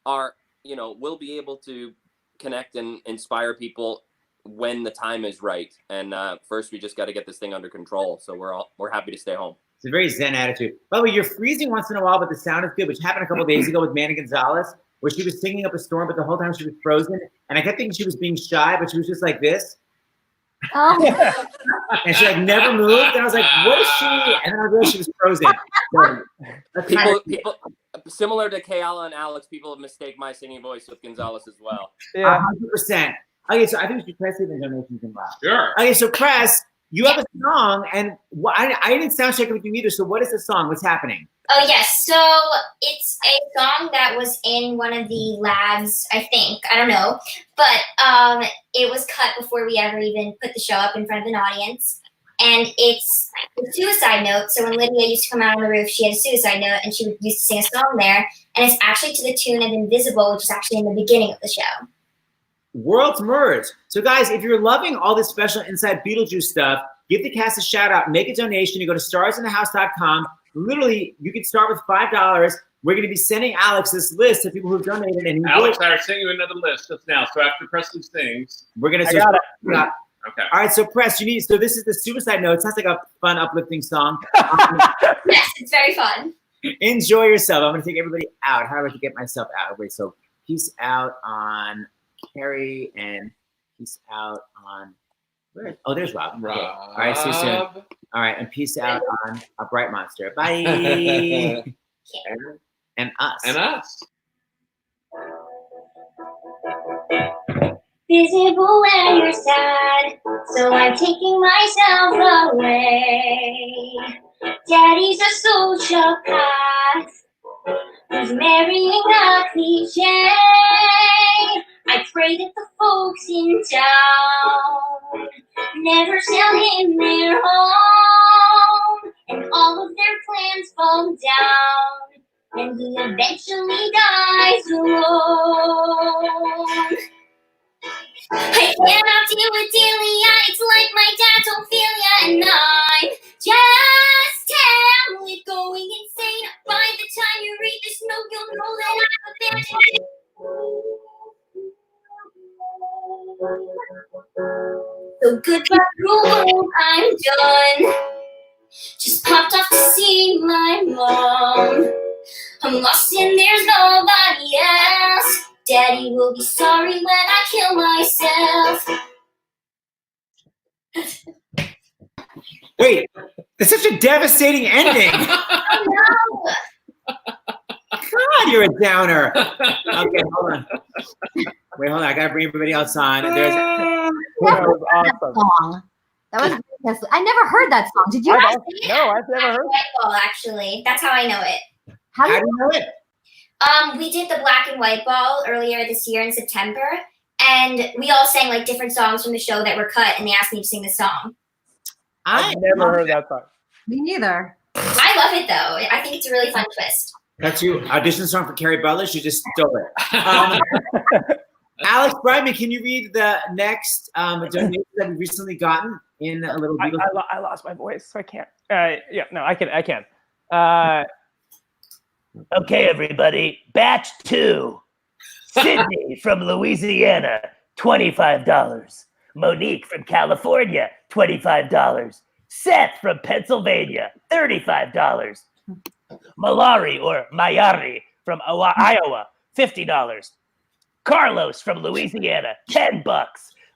our we'll be able to connect and inspire people when the time is right. And first, we just got to get this thing under control. So we're happy to stay home. It's a very zen attitude. By the way, you're freezing once in a while, but the sound is good, which happened a couple of days ago with Manny Gonzalez, where she was singing up a storm, but the whole time she was frozen. And I kept thinking she was being shy, but she was just like this. Oh. And she never moved. And I was like, what is she? And then I realized she was frozen. So, People similar to Kayala and Alex, people have mistaken my singing voice with Gonzalez as well. Yeah, 100%. Okay, so I think we should press it and donations involved. Sure. Okay, so Press, you have a song, and I didn't sound check with you either. So what is the song? What's happening? Oh, yes. So it's a song that was in one of the labs, I think. I don't know. But it was cut before we ever even put the show up in front of an audience. And it's a suicide note. So when Lydia used to come out on the roof, she had a suicide note, and she used to sing a song there. And it's actually to the tune of Invisible, which is actually in the beginning of the show. Worlds merge. So guys, if you're loving all this special Inside Beetlejuice stuff, give the cast a shout out, make a donation. You go to starsinthehouse.com. Literally, you can start with $5. we're going to be sending Alex this list of people who've donated. And Alex, I are sending you another list just now. So after Presley sings, we're going to. I got it. Okay. All right, so Press, so this is the Suicide Note. It sounds like a fun, uplifting song. Yes, it's very fun. Enjoy yourself. I'm going to take everybody out. How do I have to get myself out? Wait, so peace out on Kerry and peace out on where? Oh, there's Rob. Okay. All right, see you soon. All right, and peace out on a Bright Monster. Bye. and us. And us. Visible when you're sad, so I'm taking myself away. Daddy's a sociopath who's marrying a cliche. I pray that the folks in town never sell him their home, and all of their plans fall down, and he eventually dies alone. I cannot deal with Delia, it's like my dad's Ophelia, and I'm just Hamlet going insane. By the time you read this note, you'll know that I'm abandoned. So goodbye, Raul, I'm done. Just popped off to see my mom. I'm lost and there's nobody else. Daddy will be sorry when I kill myself. Wait, it's such a devastating ending. I know. God, you're a downer. Okay, hold on. Wait, hold on. I gotta bring everybody else on. There's That was awesome. Song. That was fantastic. I never heard that song. Did you? No, I've never heard. White ball, actually. That's how I know it. how do you know it? We did the black and white ball earlier this year in September, and we all sang like different songs from the show that were cut, and they asked me to sing the song. I've never heard that song. Me neither. I love it though. I think it's a really fun twist. That's you. Audition song for Kerry Butler. She just stole it. Alex Brightman, can you read the next donation that we've recently gotten in a little bit? I lost my voice, so I can't. Yeah, no, I can. Okay, everybody. Batch 2. Sydney from Louisiana, $25. Monique from California, $25. Seth from Pennsylvania, $35. Malari or Mayari from Iowa, $50. Carlos from Louisiana, $10.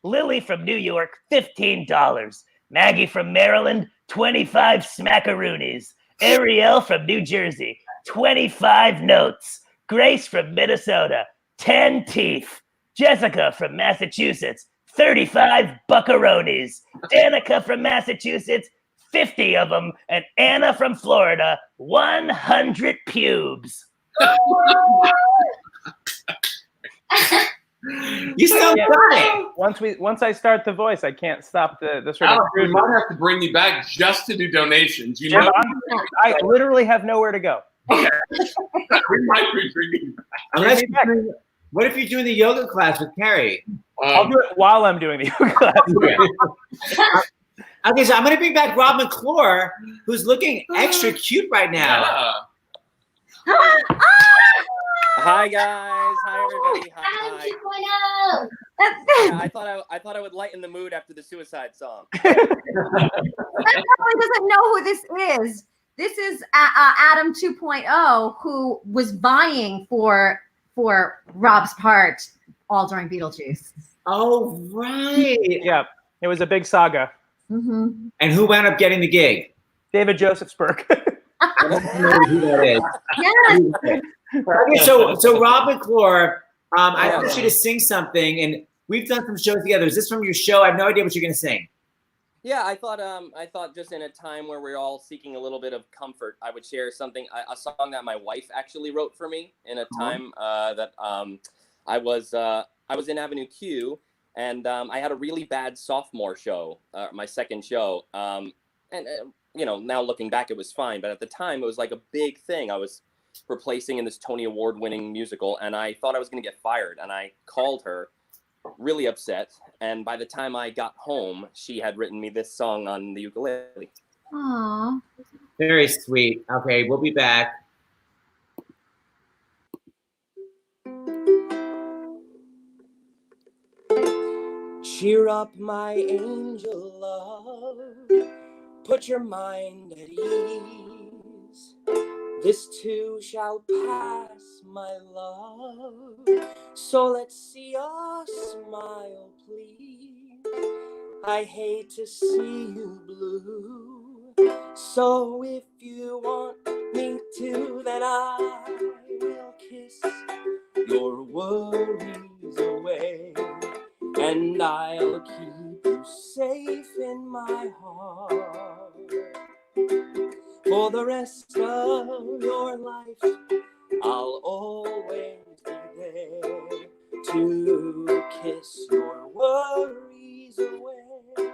Lily from New York, $15. Maggie from Maryland, 25 smackaroonies. Ariel from New Jersey, 25 notes. Grace from Minnesota, 10 teeth. Jessica from Massachusetts, 35 buckaroonies. Danica from Massachusetts, 50 of them. And Anna from Florida, 100 pubes. You still got it. Once I start the voice, I can't stop the sort of. Alex, we might have to bring you back just to do donations. You Jim, know, I literally have nowhere to go. we might be bringing you back. Unless what if you're doing the yoga class with Kerry? I'll do it while I'm doing the yoga class. Okay, so I'm going to bring back Rob McClure, who's looking extra cute right now. Yeah. Hi guys. Hi everybody. Hi. 2.0. Yeah, I thought I would lighten the mood after the suicide song. That probably doesn't know who this is. This is Adam 2.0, who was vying for Rob's part all during Beetlejuice. Oh, right. Yeah, it was a big saga. Mm-hmm. And who wound up getting the gig? David Josefsberg. I don't know who that is. Yes. Okay, so Rob McClure, I want you to sing something, and we've done some shows together. Is this from your show? I have no idea what you're going to sing. Yeah, I thought just in a time where we're all seeking a little bit of comfort, I would share something, a song that my wife actually wrote for me in a time that I was in Avenue Q, and I had a really bad sophomore show, my second show, and you know, now looking back, it was fine, but at the time, it was like a big thing. I was replacing in this Tony Award-winning musical, and I thought I was going to get fired, and I called her, really upset, and by the time I got home, she had written me this song on the ukulele. Aww. Very sweet. Okay, we'll be back. Cheer up, my angel love. Put your mind at ease. This too shall pass, my love. So let's see us smile, please. I hate to see you blue. So if you want me to, then I will kiss your worries away. And I'll keep you safe in my heart. For the rest of your life, I'll always be there to kiss your worries away.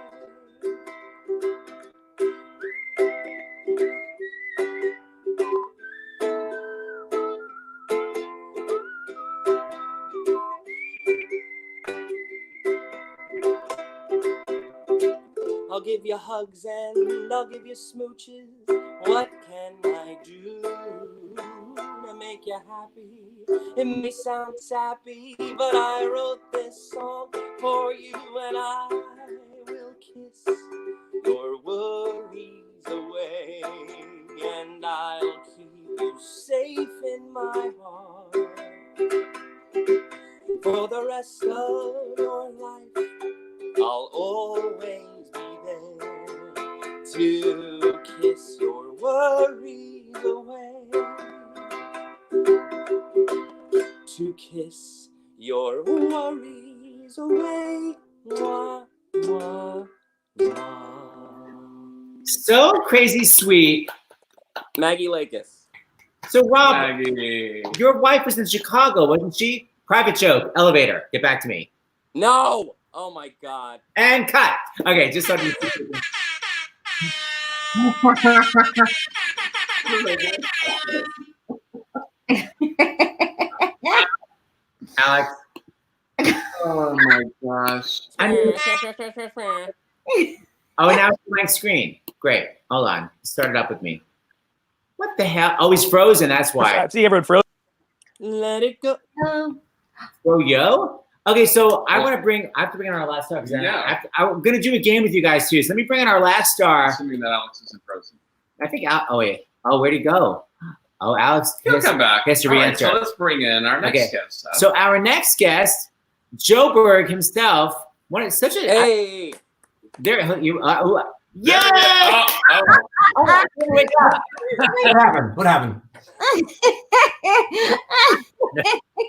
I'll give you hugs and I'll give you smooches. What can I do to make you happy? It may sound sappy, but I wrote this song for you, and I will kiss your worries away, and I'll keep you safe in my heart. For the rest of your life, I'll always be there to kiss your worries away. To kiss your worries away. Mwah, mwah, mwah. So crazy sweet. Maggie Lakis. So Rob, Maggie. your wife was in Chicago, wasn't she? Private joke. Elevator. Get back to me. No! Oh my God. And cut. Okay, just so you. Alex. Oh my gosh. Oh, now it's my screen. Great. Hold on. Start it up with me. What the hell? Oh, he's frozen. That's why. See everyone frozen. Let it go. Oh, yo. Okay, so I have to bring in our last star. Yeah. I'm going to do a game with you guys too. So let me bring in our last star. Assuming that Alex isn't frozen. I think, oh, wait. Oh, where'd he go? Oh, Alex. He'll come back. Has to All right, re-enter. so let's bring in our next guest. So our next guest, Joe Berg himself. Such a Hey. there you yeah. Oh. Wake up. What happened?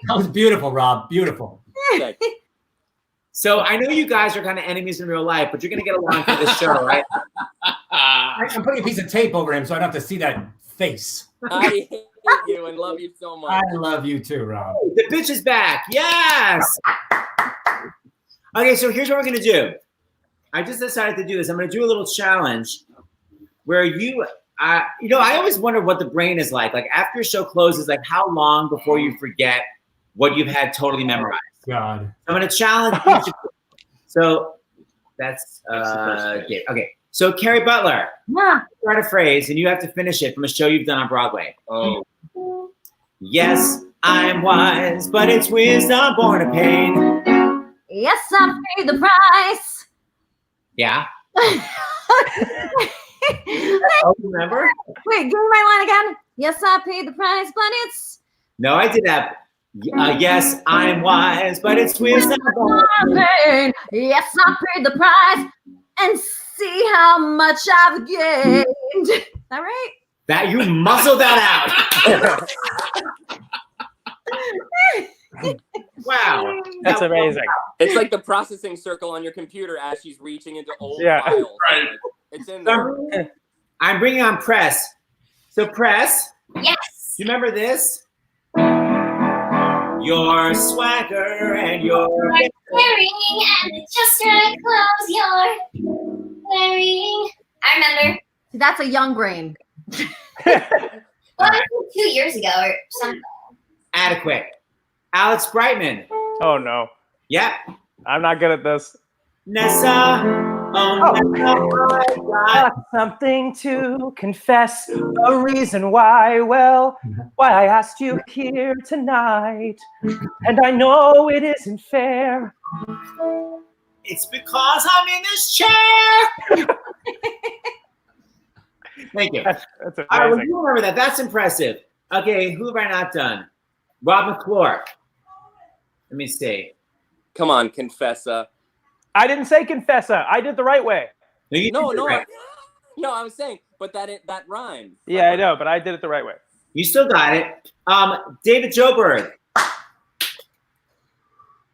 That was beautiful, Rob. Beautiful. Okay. So I know you guys are kind of enemies in real life, but you're gonna get along for this show, right? I'm putting a piece of tape over him so I don't have to see that face. I hate you and love you so much. I love you too, Rob. The bitch is back. Yes. Okay, so here's what we're gonna do. I just decided to do this. I'm gonna do a little challenge where I always wonder what the brain is like. Like after a show closes, like how long before you forget what you've had totally memorized? God. I'm gonna challenge each of you. So that's Gabe. Okay. So Kerry Butler, start a phrase and you have to finish it from a show you've done on Broadway. Oh. Yes, I'm wise, but it's wisdom born of pain. Yes, I paid the price. Yeah. Oh, remember? Wait, give me my line again. Yes, I paid the price, but it's No, I did that. Yes, I'm wise, but it's wisdom born of pain. yes, I paid the price, and see how much I've gained. Is that right? That you muscle that out. Wow. That's amazing. It's like the processing circle on your computer as she's reaching into old Yeah. files. Right. It's in there. I'm bringing on Press. So Press, Yes. you remember this? Your swagger and your Wearing and it's just right clothes you're wearing. I remember. That's a young brain. Well, I think 2 years ago or something. adequate. Alex Brightman. Oh no, Yep. I'm not good at this. Nessa. Oh, Nessa. Got something to confess, a reason why, well, why I asked you here tonight. And I know it isn't fair, It's because I'm in this chair. Thank you. That's All right, well, amazing. you remember that. That's impressive. Okay, who have I not done? Rob McClure. Let me see. Come on, Confessa. I didn't say Confessa. I did the right way. No, right. I was saying, but that rhymed. Yeah, I know, but I did it the right way. You still got it. David Joberg.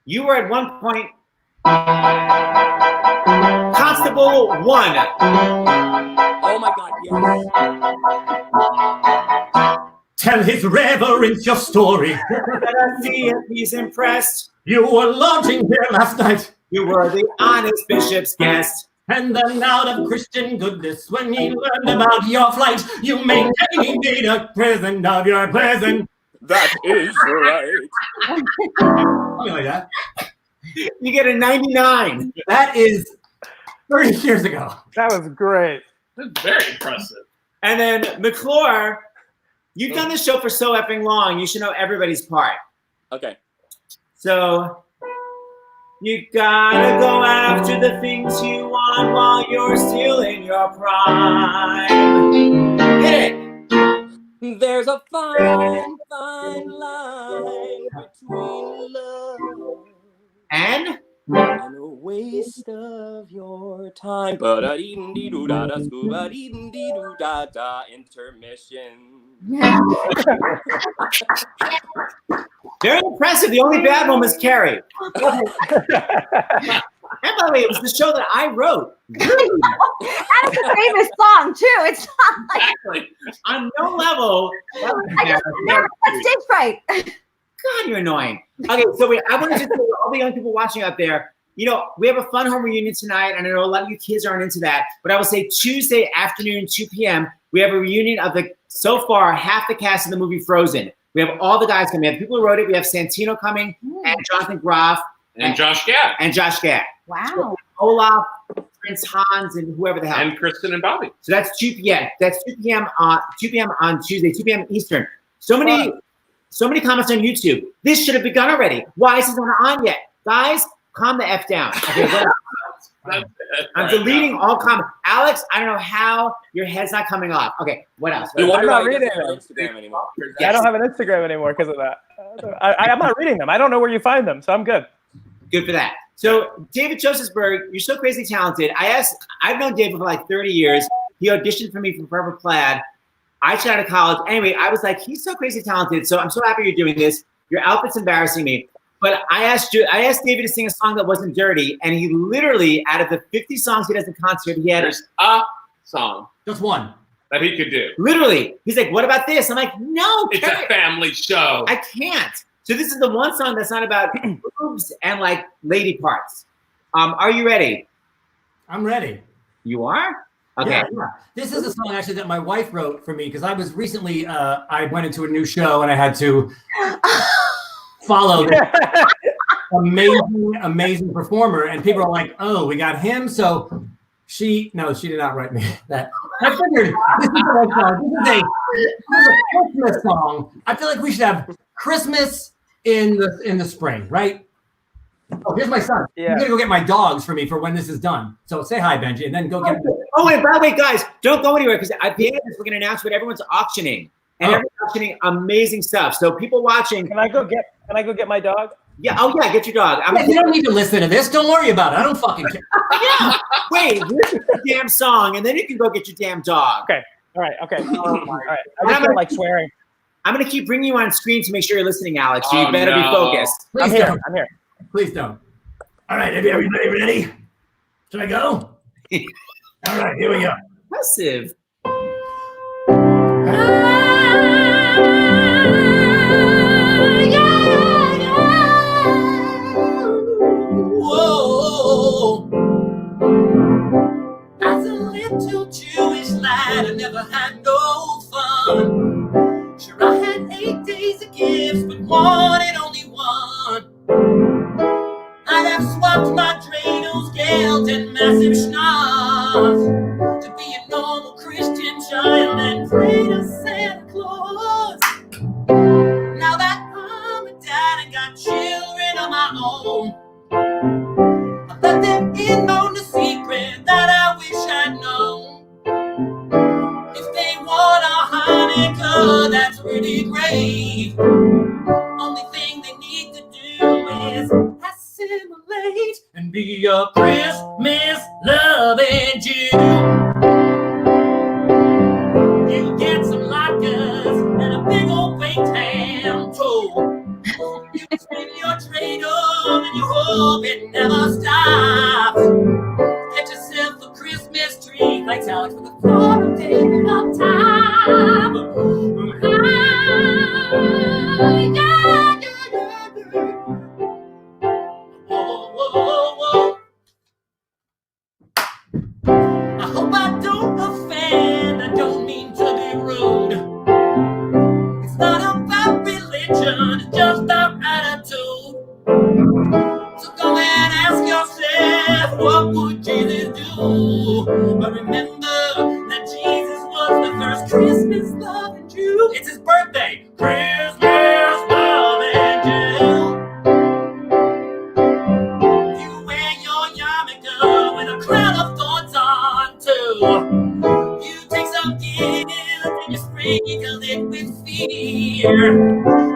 You were at one point Constable 1. Oh my God, yes. Tell his reverence your story. Let us see if he's impressed. You were lodging here last night. You were the honest bishop's guest. And then out of Christian goodness, when he learned about your flight, you maintained a present of your present. That is right. Something like that. You get a 99. That is 30 years ago. That was great. That's very impressive. And then McClure, you've done this show for so effing long. You should know everybody's part. Okay. So you gotta go after the things you want while you're still in your prime. Hit it. There's a fine, fine line between love And and a waste of your time. Ba-da-dee-dee-doo-da-da, scuba-dee-dee-doo-da-da, intermission. very impressive. The only bad one was Kerry. And by the way, it was the show that I wrote. That's a famous song too. It's not like Exactly. On no level. I just never had stage fright. God, you're annoying. Okay, so I want to just tell all the young people watching out there, you know, we have a fun home reunion tonight, and I know a lot of you kids aren't into that, but I will say Tuesday afternoon, 2 p.m., we have a reunion of so far, half the cast of the movie Frozen. We have all the guys coming. We have people who wrote it. We have Santino coming, and Jonathan Groff. And Josh Gad. And Josh Gad. Wow. Olaf, Prince Hans, and whoever the hell. And Kristin and Bobby. So that's 2 p.m. That's 2 p.m. 2 p.m. on Tuesday, 2 p.m. Eastern. So many comments on YouTube. This should have begun already. Why is this not on yet? Guys, calm the F down. Okay, what else? I'm deleting all comments. Alex, I don't know how your head's not coming off. Okay, what else? No wonder I'm not why he reading doesn't have it. Instagram anymore. I don't have an Instagram anymore because of that. I'm not reading them. I don't know where you find them, so I'm good. Good for that. So David Josefsberg, you're so crazy talented. I've known David for like 30 years. He auditioned for me for Forever Plaid. I shot out of college. Anyway, I was like, he's so crazy talented. So I'm so happy you're doing this. Your outfit's embarrassing me. But I asked David to sing a song that wasn't dirty, and he literally, out of the 50 songs he does in concert, he had There's a song Just one. that he could do. literally. He's like, "What about this?" I'm like, "No, It's Kerry, a family show. I can't." So this is the one song that's not about boobs and like lady parts. Are you ready? I'm ready. You are? Okay. Yeah. This is a song actually that my wife wrote for me because I was recently, I went into a new show and I had to follow this amazing performer. And people are like, oh, we got him. So she did not write me that. I figured this is a Christmas song. I feel like we should have Christmas in the spring, right? Oh, here's my son. Yeah. You're gonna go get my dogs for me for when this is done. So say hi, Benji, and then go get. Oh, and by the way, guys, don't go anywhere because at the end of this, we're going to announce what everyone's auctioning. And everyone's auctioning amazing stuff. So people watching. Can I go get my dog? Yeah. Oh, yeah. Get your dog. You don't need to listen to this. Don't worry about it. I don't fucking care. Yeah. Wait, listen to the damn song, and then you can go get your damn dog. Okay. All right. Okay. All right. I I'm just gonna- don't like swearing. I'm going to keep bringing you on screen to make sure you're listening, Alex. So you Oh, better be no. focused. Please I'm here. don't. I'm here. Please don't. All right, everybody ready? Should I go? All right, here we go. Impressive. Whoa. As a little Jewish lad, I never had no fun. Sure, I had 8 days of gifts, but wanted only one. I'd have swapped my dreidels, gelt, and massive schnapps to be a normal Christian child and pray to Santa Claus. Now that I'm a dad and got children of my own, I let them assimilate and be a Christmas loving Jew. You get some latkes and a big old baked ham too. You take your trade on and you hope it never stops. Get yourself a Christmas tree, like Alex with a thought of David up top. I hope I don't offend, I don't mean to be rude. It's not about religion, it's just about attitude. So go and ask yourself, what would Jesus do? But remember that Jesus was the first Christmas loving Jew. It's his birthday, Christmas loving Jew. You wear your yarmulke with a crown of thorns on too. You take some guilt and you sprinkle it with fear.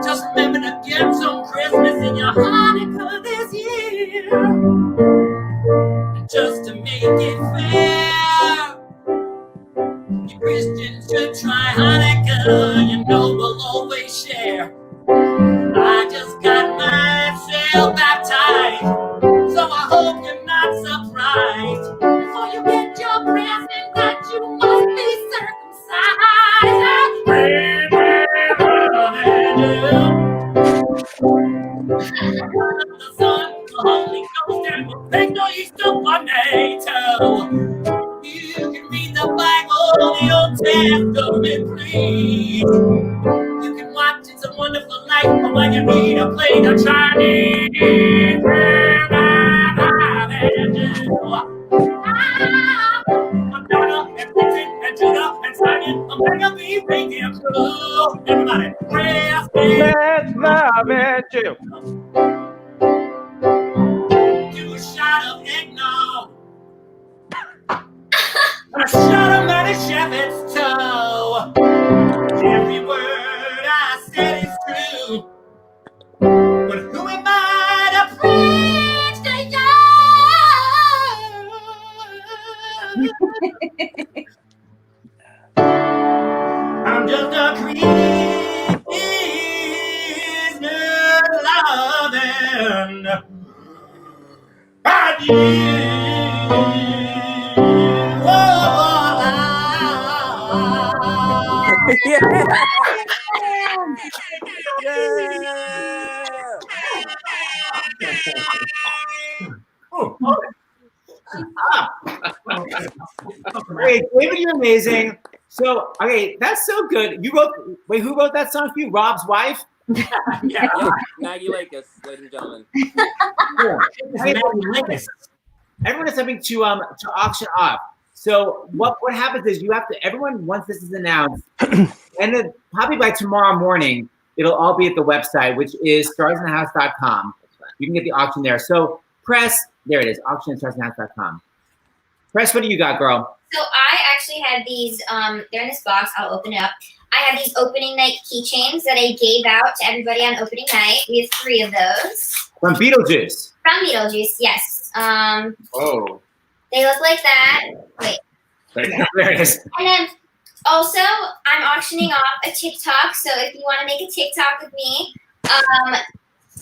Just remember to get some Christmas in your Hanukkah this year. And just to make it fair, you Christians should try Hanukkah. You know we'll always share. I just got myself baptized, so I hope you're not surprised. Before you get your present, that you must be circumcised. The Son, the Holy Ghost, and we'll make no Easter Bundy too. You can read the Bible, the Old Testament, please. You can watch It's a Wonderful Life, or when you need a plate of Chinese. Madonna and Kristin and Judah and Simon, I'm gonna be making cool. Everybody, Let's love it, Jew. Do a shot of eggnog. A shot of Manischewitz toe. Every word I said is true. But who am I to preach to you? I'm just a Christmas loving Wait, David, you're amazing. So, okay, that's so good. Who wrote that song for you? Rob's wife? Yeah, Maggie Lakis, ladies and gentlemen. Everyone has something to auction off. So what happens is everyone, once this is announced, and then probably by tomorrow morning, it'll all be at the website, which is starsinthehouse.com. You can get the auction there. So Press, there it is, auction@starsinthehouse.com. Press, what do you got, girl? So I actually had these, they're in this box, I'll open it up. I have these opening night keychains that I gave out to everybody on opening night. We have 3 of those. From Beetlejuice. From Beetlejuice, yes. Oh. They look like that. Wait. There it is. And then also, I'm auctioning off a TikTok. So if you want to make a TikTok with me,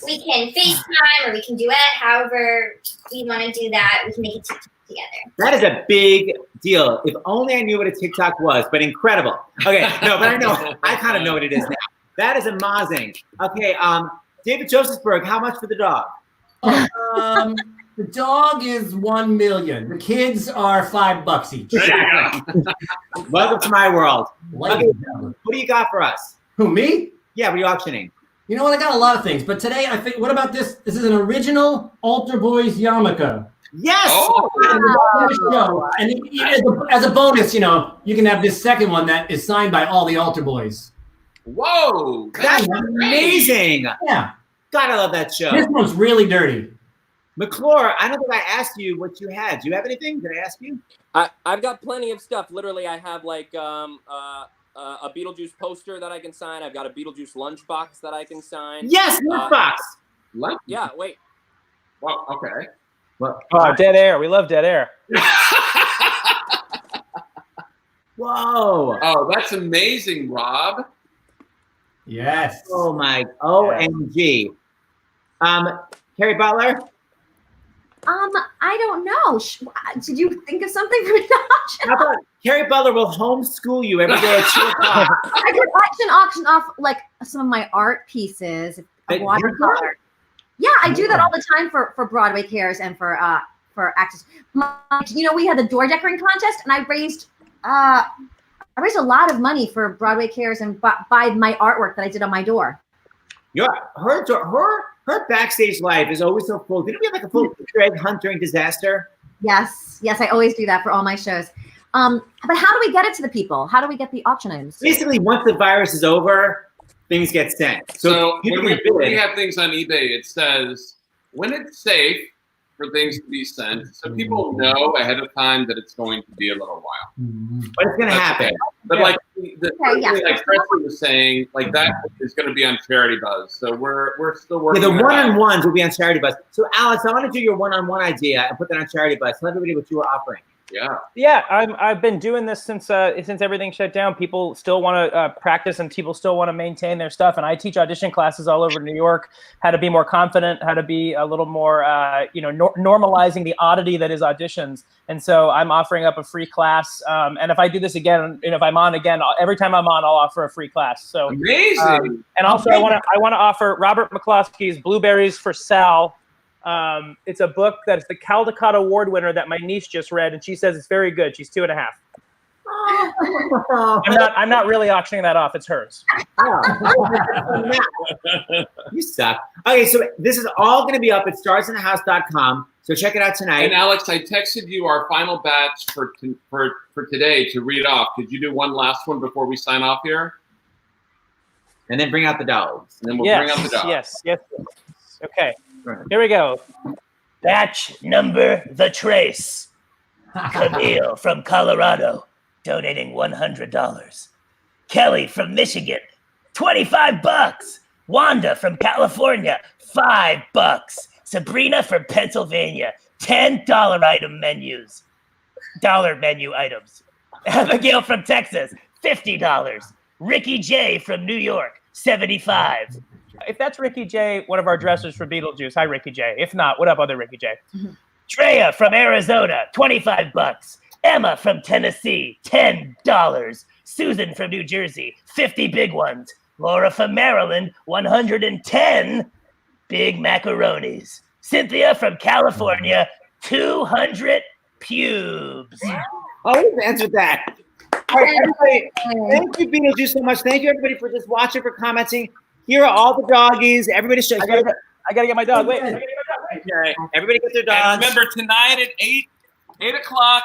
we can FaceTime or we can duet. However you want to do that, we can make a TikTok together. That is a big deal. If only I knew what a TikTok was, but incredible. Okay, no, but I know. I kind of know what it is now. That is amazing. Okay, David Josefsberg, how much for the dog? The dog is $1 million. The kids are $5 each. Welcome to my world. Okay, what do you got for us? Who, me? Yeah, what are you auctioning? You know what? I got a lot of things, but today I think. What about this? This is an original Altar Boys yarmulke. Yes. Oh, and as a bonus, you can have this second one that is signed by all the Altar Boys. Whoa, that's amazing. Yeah. God, I love that show. This one's really dirty. McClure, I don't think I asked you what you had. Do you have anything? Did I ask you? I've got plenty of stuff. Literally, I have like a Beetlejuice poster that I can sign. I've got a Beetlejuice lunchbox that I can sign. Yes, lunchbox. Yeah, wait. Well, okay. Well, Oh, dead air. We love dead air. whoa. Oh, that's amazing, Rob. Yes. Oh my OMG. Kerry Butler? I don't know. Did you think of something for the auction? How about Kerry Butler will homeschool you every day at 2 o'clock? I could auction off like some of my art pieces of watercolor. Yeah, I do that all the time for Broadway Cares and for actors. We had the door decorating contest, and I raised a lot of money for Broadway Cares and by my artwork that I did on my door. Her backstage life is always so full. Didn't we have like a full egg hunt during disaster? Yes, I always do that for all my shows. But how do we get it to the people? How do we get the auction items? Basically, once the virus is over, things get sent. So when we have things on eBay, it says when it's safe for things to be sent, so people know ahead of time that it's going to be a little while. But it's going to happen. Okay. But like Presley was saying, like that is going to be on Charity Buzz. So we're still working. Yeah, the one-on-ones will be on Charity Buzz. So Alex, I want to do your one-on-one idea and put that on Charity Buzz. Tell everybody what you were offering. Yeah. I've been doing this since everything shut down. People still want to practice, and people still want to maintain their stuff. And I teach audition classes all over New York, how to be more confident, how to be a little more, normalizing the oddity that is auditions. And so I'm offering up a free class. And if I do this again, and if I'm on again, every time I'm on, I'll offer a free class. So amazing. And also, I want to offer Robert McCloskey's Blueberries for Sal. It's a book that's the Caldecott Award winner that my niece just read, and she says it's very good. She's 2.5. I'm not really auctioning that off. It's hers. You suck. Okay, so this is all going to be up at starsinthehouse.com. So check it out tonight. And Alex, I texted you our final batch for today to read off. Could you do one last one before we sign off here? And then bring out the dogs. And then we'll bring out the dogs. Yes. Okay. Here we go. Batch number the Trace. Camille from Colorado, donating $100. Kelly from Michigan, $25. Wanda from California, $5. Sabrina from Pennsylvania, $10 dollar menu items. Abigail from Texas, $50. Ricky J from New York, $75. If that's Ricky J, one of our dressers for Beetlejuice, hi Ricky J. If not, what up, other Ricky J? Treya from Arizona, $25. Emma from Tennessee, $10. Susan from New Jersey, 50 big ones. Laura from Maryland, 110 big macaronis. Cynthia from California, 200 pubes. Oh, we've answered that. All right, everybody, thank you, Beetlejuice, so much. Thank you, everybody, for just watching, for commenting. Here are all the doggies. Everybody should. I gotta get my dog. Wait. Okay. Everybody get their dogs. And remember, tonight at 8 o'clock,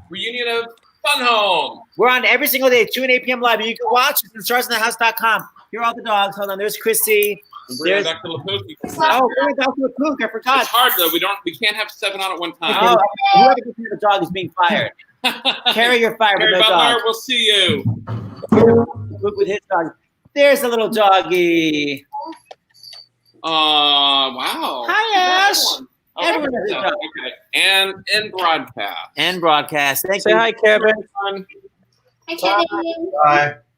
reunion of Fun Home. We're on every single day, 2 and 8 p.m. live. You can watch it on starsinthehouse.com. Here are all the dogs. Hold on. There's Chrissy. There's Dr. LaPookie. Oh, Dr. LaPookie. I forgot. It's hard though. We can't have 7 on at one time. Oh, whoever gets the dog is being fired. Carry your fire with Kerry no Butler, dog. we'll see you. With his dog. There's a little doggy. Wow. Hi, Ash. Everyone has a dog. Okay. And broadcast. And broadcast. Thank Say you. hi, Kevin. Hi, Kevin. Bye.